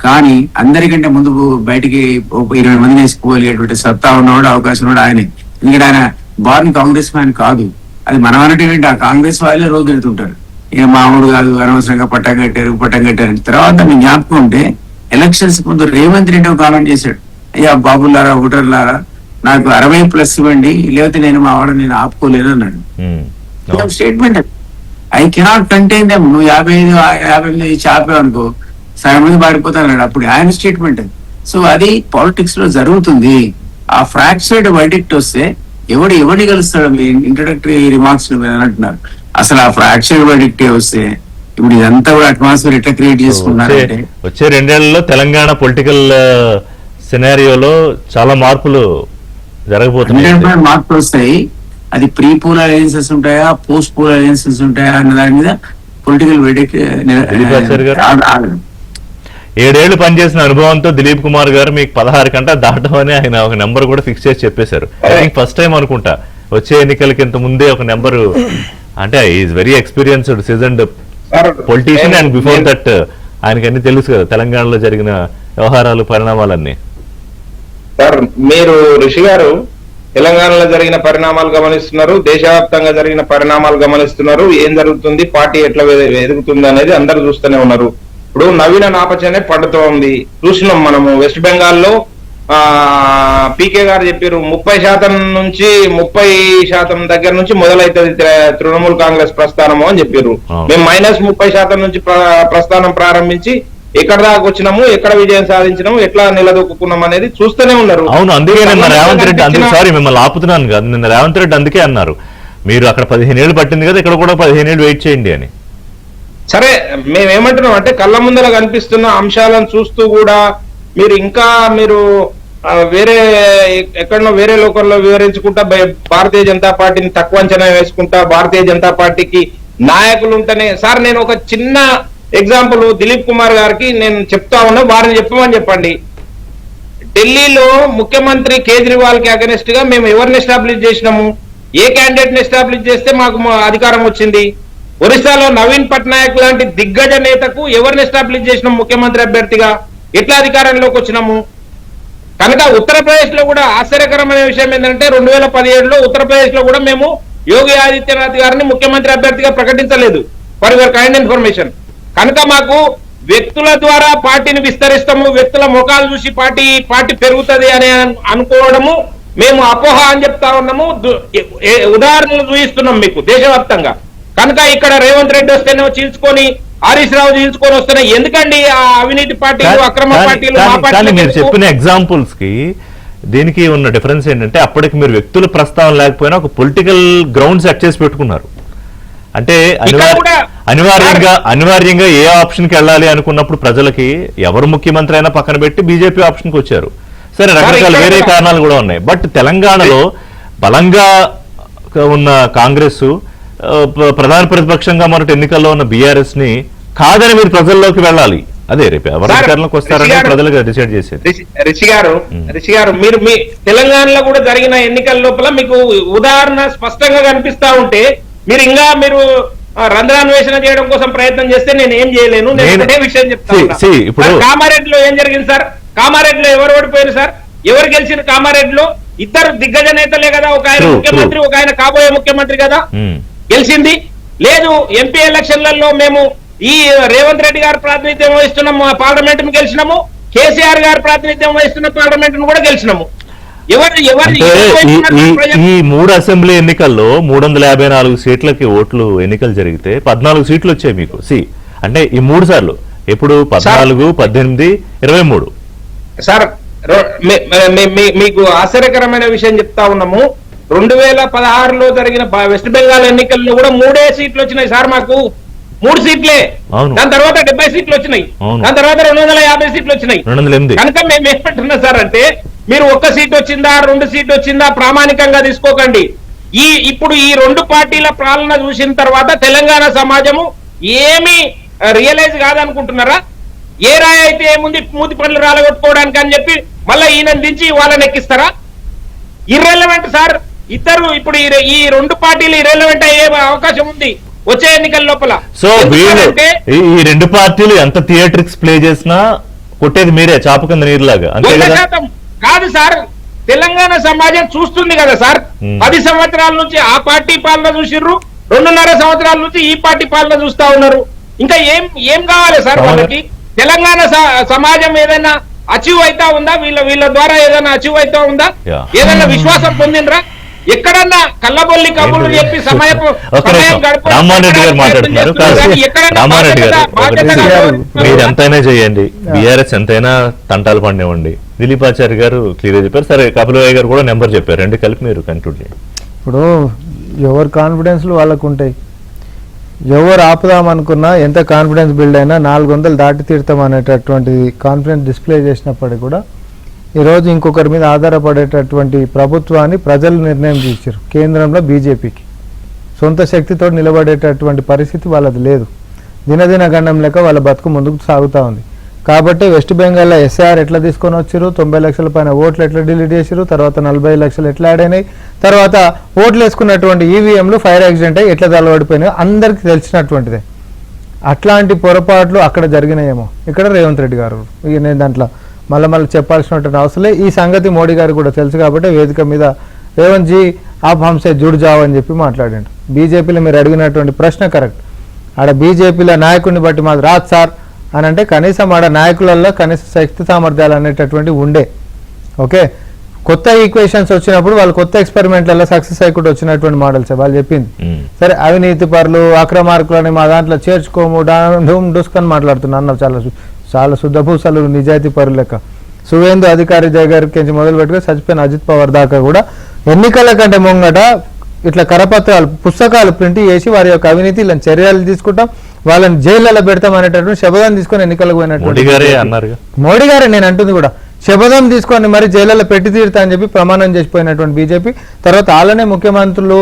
Speaker 4: కానీ అందరికంటే ముందు బయటికి 20 మందిని వేసుకోగలిగేటువంటి సత్తా ఉన్నవాడు, అవకాశం ఉన్నవాడు ఆయనే. ఎందుకంటే ఆయన బార్న్ కాంగ్రెస్ మ్యాన్ కాదు. అది మనం అన్నట్టు ఆ కాంగ్రెస్ వాళ్ళే రోజు తిడుతుంటారు, ఇక మామూలు కాదు, అనవసరంగా పట్టం కట్టారు. తర్వాత మీ జ్ఞాపకం ఉంటే ఎలక్షన్స్ ముందు రేవంత్ రెడ్డి కామెంట్ చేశాడు, అయ్యా బాబులారా ఓటర్లారా నాకు 60+ ఇవ్వండి, లేకపోతే నేను మా వాడు నేను ఆపుకోలేను అన్నాడు. Statement. I cannot contain them. నువ్వు 55 ఇచ్చి ఆపావు అనుకో, సగం మంది పారిపోతానన్నాడు. అప్పుడు ఆయన స్టేట్మెంట్. సో అది పాలిటిక్స్ లో జరుగుతుంది. ఆ ఫ్రాక్చర్డ్ వర్డిక్ట్ వస్తే ఎవరిని కలుస్తాడు? మీ ఇంట్రడక్టరీ రిమార్క్స్ అంటున్నారు. అసలు ఆ ఫ్రాక్చర్డ్ వర్డిక్టే వస్తే ఇప్పుడు ఇదంతా కూడా అట్మాస్ఫియర్ ఎట్లా క్రియేట్ చేసుకున్నారంటే
Speaker 1: వచ్చే 2 ఏళ్లలో తెలంగాణ పొలిటికల్ సినారియోలో చాలా మార్పులు జరగబోతున్నాయి.
Speaker 4: మార్పులు వస్తాయి. అది ప్రీ పోల్ అలయన్సెస్ ఉంటాయా, పోస్ట్ పోల్ అలయన్సెస్ ఉంటాయా అన్న దాని మీద పొలిటికల్ వర్డిక్ట్.
Speaker 1: 7 ఏళ్లు పనిచేసిన అనుభవంతో దిలీప్ కుమార్ గారు మీకు 16 కంటే దాటమని ఆయన ఒక నెంబర్ కూడా ఫిక్స్ చేసి చెప్పేశారు. ఐ థింక్ ఫస్ట్ టైం అనుకుంటా వచ్చే ఎన్నికలకి ఇంత ముందే ఒక నెంబర్. అంటే is very experienced seasoned politician and before that ఆయనకి అన్ని తెలుసు కదా తెలంగాణలో జరిగిన వ్యవహారాలు, పరిణామాలన్నీ.
Speaker 5: సార్ మీరు ఋషి గారు తెలంగాణలో జరిగిన పరిణామాలు గమనిస్తున్నారు, దేశవ్యాప్తంగా జరిగిన పరిణామాలు గమనిస్తున్నారు, ఏం జరుగుతుంది, పార్టీ ఎట్లా ఎదుగుతుంది అనేది అందరూ చూస్తూనే ఉన్నారు. ఇప్పుడు నవీన నాపచనే పడుతూ ఉంది. చూసినాం మనము వెస్ట్ బెంగాల్లో పీకే గారు చెప్పారు 30% నుంచి 30% దగ్గర నుంచి మొదలైతుంది తృణమూల్ కాంగ్రెస్ ప్రస్థానము అని చెప్పారు. మేము -30% నుంచి ప్రస్థానం ప్రారంభించి ఎక్కడ దాకా వచ్చినాము, ఎక్కడ విజయం సాధించినాము, ఎట్లా నిలదొక్కున్నాం అనేది చూస్తూనే ఉన్నారు.
Speaker 1: అవును, అందుకే నిన్న రేవంత్ రెడ్డి సారీ మిమ్మల్ని ఆపుతున్నాను కాదు, నిన్న రేవంత్ రెడ్డి అందుకే అన్నారు మీరు అక్కడ 15 ఏళ్ళు పట్టింది కదా, ఇక్కడ కూడా 15 ఏళ్ళు వెయిట్ చేయండి అని.
Speaker 5: సరే, మేమేమంటున్నాం అంటే కళ్ళ ముందర కనిపిస్తున్న అంశాలను చూస్తూ కూడా మీరు వేరే ఎక్కడనో వేరే లోకల్లో వివరించుకుంటా భారతీయ జనతా పార్టీని తక్కువ అంచనా వేసుకుంటా భారతీయ జనతా పార్టీకి నాయకులు ఉంటేనే. సార్ నేను ఒక చిన్న ఎగ్జాంపుల్ దిలీప్ కుమార్ గారికి నేను చెప్తా ఉన్నా, వారిని చెప్పమని చెప్పండి. ఢిల్లీలో ముఖ్యమంత్రి కేజ్రీవాల్ కి అగెనిస్ట్ గా మేము ఎవరిని ఎస్టాబ్లిష్ చేసినాము, ఏ క్యాండిడేట్ ని ఎస్టాబ్లిష్ చేస్తే మాకు అధికారం వచ్చింది? ఒరిస్సాలో నవీన్ పట్నాయక్ లాంటి దిగ్గజ నేతకు ఎవరిని ఎస్టాబ్లిష్ చేసినాం ముఖ్యమంత్రి అభ్యర్థిగా? ఎట్లా అధికారంలోకి వచ్చినాము? కనుక ఉత్తరప్రదేశ్ లో కూడా ఆశ్చర్యకరమైన విషయం ఏంటంటే 2017లో ఉత్తరప్రదేశ్ లో కూడా మేము యోగి ఆదిత్యనాథ్ గారిని ముఖ్యమంత్రి అభ్యర్థిగా ప్రకటించలేదు. For your kind information. కనుక మాకు వ్యక్తుల ద్వారా పార్టీని విస్తరిస్తాము, వ్యక్తుల ముఖాలు చూసి పార్టీ పెరుగుతుంది అని అనుకోవడము మేము అపోహ అని చెప్తా ఉన్నాము. ఉదాహరణలు చూపిస్తున్నాం మీకు దేశవ్యాప్తంగా. కనుక ఇక్కడ రేవంత్ రెడ్డి వస్తేనే చీల్చుకొని, హరీష్ రావు చీల్చుకొని వస్తున్నాయి. ఎందుకండి ఆ అవినీతి పార్టీలు, అక్రమ పార్టీలు?
Speaker 1: మీరు చెప్పిన ఎగ్జాంపుల్స్ కి దీనికి ఉన్న డిఫరెన్స్ ఏంటంటే అప్పటికి మీరు వ్యక్తుల ప్రస్తావన లేకపోయినా ఒక పొలిటికల్ గ్రౌండ్ సెట్ చేసి పెట్టుకున్నారు. అంటే అనివార్యంగా ఏ ఆప్షన్ కి వెళ్ళాలి అనుకున్నప్పుడు ప్రజలకి ఎవరు ముఖ్యమంత్రి అయినా పక్కన పెట్టి బీజేపీ ఆప్షన్ కి వచ్చారు. సరే, రకరకాల వేరే కారణాలు కూడా ఉన్నాయి. బట్ తెలంగాణలో బలంగా ఉన్న కాంగ్రెస్, ప్రధాన ప్రతిపక్షంగా మొదటి ఎన్నికల్లో ఉన్న బీఆర్ఎస్ ని కాదని మీరు ప్రజల్లోకి వెళ్ళాలి. అదే రేపు ఎవరు అధికారంలోకి వస్తారని ప్రజలుగా డిసైడ్ చేసేది.
Speaker 5: రిషి గారు మీరు మీ తెలంగాణలో కూడా జరిగిన ఎన్నికల లోపల మీకు ఉదాహరణ స్పష్టంగా కనిపిస్తా ఉంటే మీరు రంధ్రాన్వేషణ చేయడం కోసం ప్రయత్నం చేస్తే నేను ఏం చేయలేను. నేను అదే విషయం చెప్తాను. ఇప్పుడు కామారెడ్డిలో ఏం జరిగింది సార్? కామారెడ్డిలో ఎవరు ఓడిపోయారు సార్? ఎవరు గెలిచిన కామారెడ్డిలో? ఇద్దరు దిగ్గజ నేతలే కదా, ఒక ఆయన ముఖ్యమంత్రి, ఒక ఆయన కాబోయే ముఖ్యమంత్రి కదా గెలిచింది. లేదు, ఎంపీ ఎలక్షన్లలో మేము ఈ రేవంత్ రెడ్డి గారు ప్రాతినిధ్యం వహిస్తున్నాం పార్లమెంట్ ను గెలిచినాము, కేసీఆర్ గారు ప్రాతినిధ్యం వహిస్తున్న పార్లమెంట్ ను కూడా గెలిచినాము.
Speaker 1: ఈ 3 అసెంబ్లీ ఎన్నికల్లో 354 సీట్లకి ఎన్నికలు జరిగితే 14 సీట్లు వచ్చాయి మీకు. అంటే ఈ 3 సార్లు ఎప్పుడు 14, 18, 23.
Speaker 6: సార్ మీకు ఆశ్చర్యకరమైన విషయం చెప్తా ఉన్నాము. 2016లో జరిగిన వెస్ట్ బెంగాల్ ఎన్నికల్లో కూడా 3 సీట్లు వచ్చినాయి సార్. మాకు 3 సీట్లే.
Speaker 1: అవును.
Speaker 6: దాని తర్వాత 70 సీట్లు వచ్చినాయి.
Speaker 1: అవును.
Speaker 6: దాని తర్వాత 250 సీట్లు వచ్చినాయి.
Speaker 1: 208.
Speaker 6: కనుక మేము ఏమంటున్నా సార్ అంటే, మీరు 1 సీట్ వచ్చిందా 2 సీట్లు వచ్చిందా ప్రామాణికంగా తీసుకోకండి. ఇప్పుడు ఈ 2 పార్టీల పాలన చూసిన తర్వాత తెలంగాణ సమాజము ఏమి రియలైజ్ కాదనుకుంటున్నారా? ఏ రాయి అయితే ఏముంది మూతి పనులు రాలగొట్టుకోవడానికి అని చెప్పి మళ్ళీ ఈయన దించి వాళ్ళని ఎక్కిస్తారా? Irrelevant sir. ఇద్దరు ఇప్పుడు ఈ 2 పార్టీలు ఇర్రెలవెంట్ అయ్యే అవకాశం ఉంది వచ్చే ఎన్నికల లోపల.
Speaker 1: సో వీళ్ళు ఈ 2 పార్టీలు ఎంత థియేట్రిక్స్ ప్లే చేసినా కొట్టేది మీరే, చాప కింద నీరులాగా, అంతే కదా?
Speaker 6: కాదు సార్, తెలంగాణ సమాజం చూస్తుంది కదా సార్. 10 సంవత్సరాల నుంచి ఆ పార్టీ పాలన చూసిర్రు, 2.5 సంవత్సరాల నుంచి ఈ పార్టీ పాలన చూస్తా ఉన్నారు. ఇంకా ఏం కావాలి సార్ వాళ్ళకి? తెలంగాణ సమాజం ఏదైనా అచీవ్ అవుతా ఉందా? వీళ్ళ ద్వారా ఏదైనా అచీవ్ అవుతా ఉందా? ఏదైనా విశ్వాసం పొందినరా? ఎక్కడన్నా కళ్ళబొల్లి కబుర్లు చెప్పి సమయం
Speaker 1: రామ్మోహన్ రెడ్డి గారు మాట్లాడుతున్నారు. రామ్మోహన్ రెడ్డి గారు, మీరు ఎంతైనా చేయండి, బీఆర్ఎస్ ఎంతైనా తంటాలు పడినివ్వండి. దిలీపాచారి గారు క్లియర్ చెప్పారు. సరే, కపిలయ్య గారు కూడా నెంబర్ చెప్పారు. 2 కలిపి మీరు కన్క్లూడ్ చేయండి.
Speaker 3: ఇప్పుడు ఎవరు కాన్ఫిడెన్స్లు వాళ్ళకు ఉంటాయి. ఎవరు ఆపుదామనుకున్నా, ఎంత కాన్ఫిడెన్స్ బిల్డ్ అయినా 400 దాటి తీర్థం అనేటటువంటి కాన్ఫిడెన్స్ డిస్ప్లే చేసినప్పటికీ కూడా ఈరోజు ఇంకొకరి మీద ఆధారపడేటటువంటి ప్రభుత్వాన్ని ప్రజలు నిర్ణయం చేశారు. కేంద్రంలో బీజేపీకి సొంత శక్తితో నిలబడేటటువంటి పరిస్థితి వాళ్ళది లేదు. దినదిన గండం లెక్క వాళ్ళ బతుకు ముందుకు సాగుతూ ఉంది. కాబట్టి వెస్ట్ బెంగాల్లో ఎస్ఐఆర్ ఎట్లా తీసుకొని వచ్చారు, 90 లక్షల పైన ఓట్లు ఎట్లా డిలీట్ చేశారు, తర్వాత 40 లక్షలు ఎట్లా యాడ్ అయినాయి, తర్వాత ఓట్లు వేసుకున్నటువంటి ఈవీఎంలు ఫైర్ యాక్సిడెంట్ అయ్యి ఎట్లా తలబడిపోయినాయి అందరికీ తెలిసినటువంటిదే. అట్లాంటి పొరపాట్లు అక్కడ జరిగినాయేమో. ఇక్కడ రేవంత్ రెడ్డి గారు నేను దాంట్లో మళ్ళీ చెప్పాల్సినటువంటి అవసరం లేదు. ఈ సంగతి మోడీ గారికి కూడా తెలుసు కాబట్టి వేదిక మీద రేవంత్ జీ ఆప్ హంసే జుడ్ జావ్ అని చెప్పి మాట్లాడాడు. బీజేపీలో మీరు అడిగినటువంటి ప్రశ్న కరెక్ట్. ఆడ బీజేపీలో నాయకుడిని బట్టి మాది రాదు సార్ అని అంటే కనీసం ఆడ నాయకులలో కనీస శక్తి సామర్థ్యాలు అనేటటువంటి ఉండే. ఓకే, కొత్త ఈక్వేషన్స్ వచ్చినప్పుడు వాళ్ళు కొత్త ఎక్స్పెరిమెంట్లలో సక్సెస్ అయ్యకుండా వచ్చినటువంటి మోడల్స్ వాళ్ళు చెప్పింది. సరే, అవినీతి పరులు అక్రమార్కులని మా దాంట్లో చేర్చుకోము డూమ్ డూస్కని మాట్లాడుతున్నా. చాలా శుద్ధభూసలు నిజాయితీ పరులు లెక్క. సువేందు అధికారి దగ్గరికి మొదలు పెట్టుకుని చచ్చిపోయిన అజిత్ పవార్ దాకా కూడా ఎన్నికల కంటే ముంగట ఇట్లా కరపత్రాలు పుస్తకాలు ప్రింట్ చేసి వారి యొక్క అవినీతి ఇలా చర్యలు తీసుకుంటాం, వాళ్ళని జైళ్ళలో పెడతాం అనేటటువంటి శపథం తీసుకొని ఎన్నికలకు పోయినటువంటి మోడీ గారే నేను అంటుంది కూడా శపథం తీసుకొని మరి జైళ్ళలో పెట్టి తీరుతా అని చెప్పి ప్రమాణం చేసిపోయినటువంటి బీజేపీ తర్వాత వాళ్ళనే ముఖ్యమంత్రులు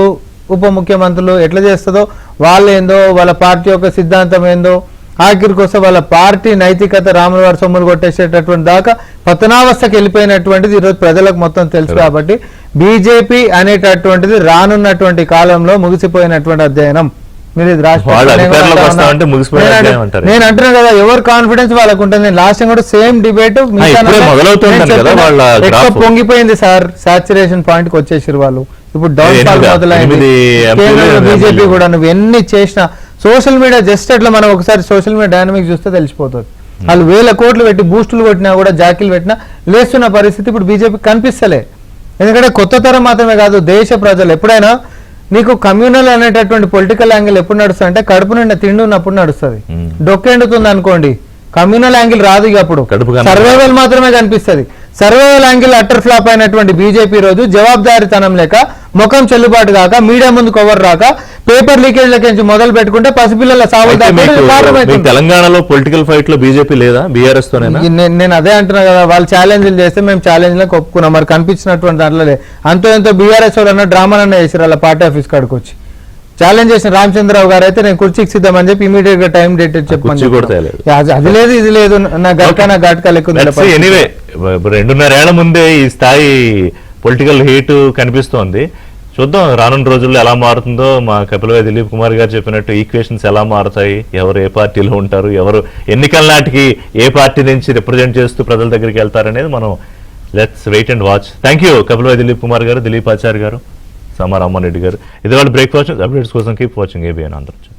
Speaker 3: ఉప ముఖ్యమంత్రులు ఎట్లా చేస్తుందో వాళ్ళు ఏందో వాళ్ళ పార్టీ యొక్క సిద్ధాంతం ఏందో ఆఖరికి వస్తే వాళ్ళ పార్టీ నైతికత రాముల వారి సొమ్ములు కొట్టేసేటటువంటి దాకా పతనావస్థకి వెళ్ళిపోయినటువంటిది ఈరోజు ప్రజలకు మొత్తం తెలుసు. కాబట్టి బీజేపీ అనేటటువంటిది రానున్నటువంటి కాలంలో ముగిసిపోయినటువంటి అధ్యయనం. మీరు ఇది నేను అంటున్నా కదా, ఎవరు కాన్ఫిడెన్స్ వాళ్ళకు ఉంటుంది. నేను లాస్ట్ టైం కూడా సేమ్ డిబేట్ ఎక్కువ పొంగిపోయింది సార్, సాచురేషన్ పాయింట్ కి వచ్చేసారు వాళ్ళు. ఇప్పుడు డౌన్ ఫాల్ మొదలైంది. బీజేపీ కూడా నువ్వు ఎన్ని చేసినా సోషల్ మీడియా జస్ట్ అట్లా మనం ఒకసారి సోషల్ మీడియా డైనమిక్స్ చూస్తే తెలిసిపోతుంది. వాళ్ళు 1000 కోట్లు పెట్టి బూస్టులు కొట్టినా కూడా జాకీలు పెట్టినా లేస్తున్న పరిస్థితి ఇప్పుడు బీజేపీ కనిపిస్తలే. ఎందుకంటే కొత్త తరం మాత్రమే కాదు, దేశ ప్రజలు ఎప్పుడైనా నీకు కమ్యూనల్ అనేటటువంటి పొలిటికల్ యాంగిల్ ఎప్పుడు నడుస్తుంది అంటే కడుపు నిండా తిండి ఉన్నప్పుడు నడుస్తుంది. డొక్కెండుతుంది అనుకోండి, కమ్యూనల్ యాంగిల్ రాదు. ఇక అప్పుడు సర్వైవల్ మాత్రమే కనిపిస్తుంది. సర్వైవల్ యాంగిల్ అటర్ ఫ్లాప్ అయినటువంటి బీజేపీ రోజు జవాబుదారీతనం లేక ముఖం చెల్లుబాటు కాక మీడియా ముందు కవర్ రాక పేపర్ లీకేజ్లకి మొదలు పెట్టుకుంటే పసిపిల్లల సాగు.
Speaker 1: తెలంగాణలో పొలిటికల్ ఫైట్ లో బీజేపీ లేదా బీఆర్ఎస్ తో?
Speaker 3: నేను అదే అంటున్నా కదా, వాళ్ళు ఛాలెంజ్లు చేస్తే మేము ఛాలెంజ్ లకు ఒప్పుకున్నాం. మరి కనిపించినటువంటి దాంట్లో అంతో ఎంతో బీఆర్ఎస్ వాళ్ళన్న డ్రామాలన్న చేసారు వాళ్ళ పార్టీ ఆఫీస్ కాడికి వచ్చి ఛాలెంజ్ చేసిన రామచంద్రరావు గారు అయితే నేను కుర్చీకి సిద్ధమని చెప్పి ఇమీడియట్ గా టైం డేట్ చెప్పమని. అది లేదు ఇది లేదు, నా గట్కా నా ఘాట్కా లెక్క.
Speaker 1: ఎనీవే 2.5 ఏళ్ల ముందే ఈ స్థాయి పొలిటికల్ హీట్ కనిపిస్తోంది. చూద్దాం రానున్న రోజుల్లో ఎలా మారుతుందో. మా కపిలవై దిలీప్ కుమార్ గారు చెప్పినట్టు ఈక్వేషన్స్ ఎలా మారుతాయి, ఎవరు ఏ పార్టీలో ఉంటారు, ఎవరు ఎన్నికల నాటికి ఏ పార్టీ నుంచి రిప్రజెంట్ చేస్తూ ప్రజల దగ్గరికి వెళ్తారనేది మనం let's wait and watch. Thank you Kapilavai Dileep Kumar garu, Dileep Acharya garu, Rammohan Reddy garu. ఇది వాళ్ళ బ్రేక్ఫాస్ట్ అప్డేట్స్ కోసం కీప్ వాచింగ్ ఏబిఎన్ ఆంధ్రజ్యోతి.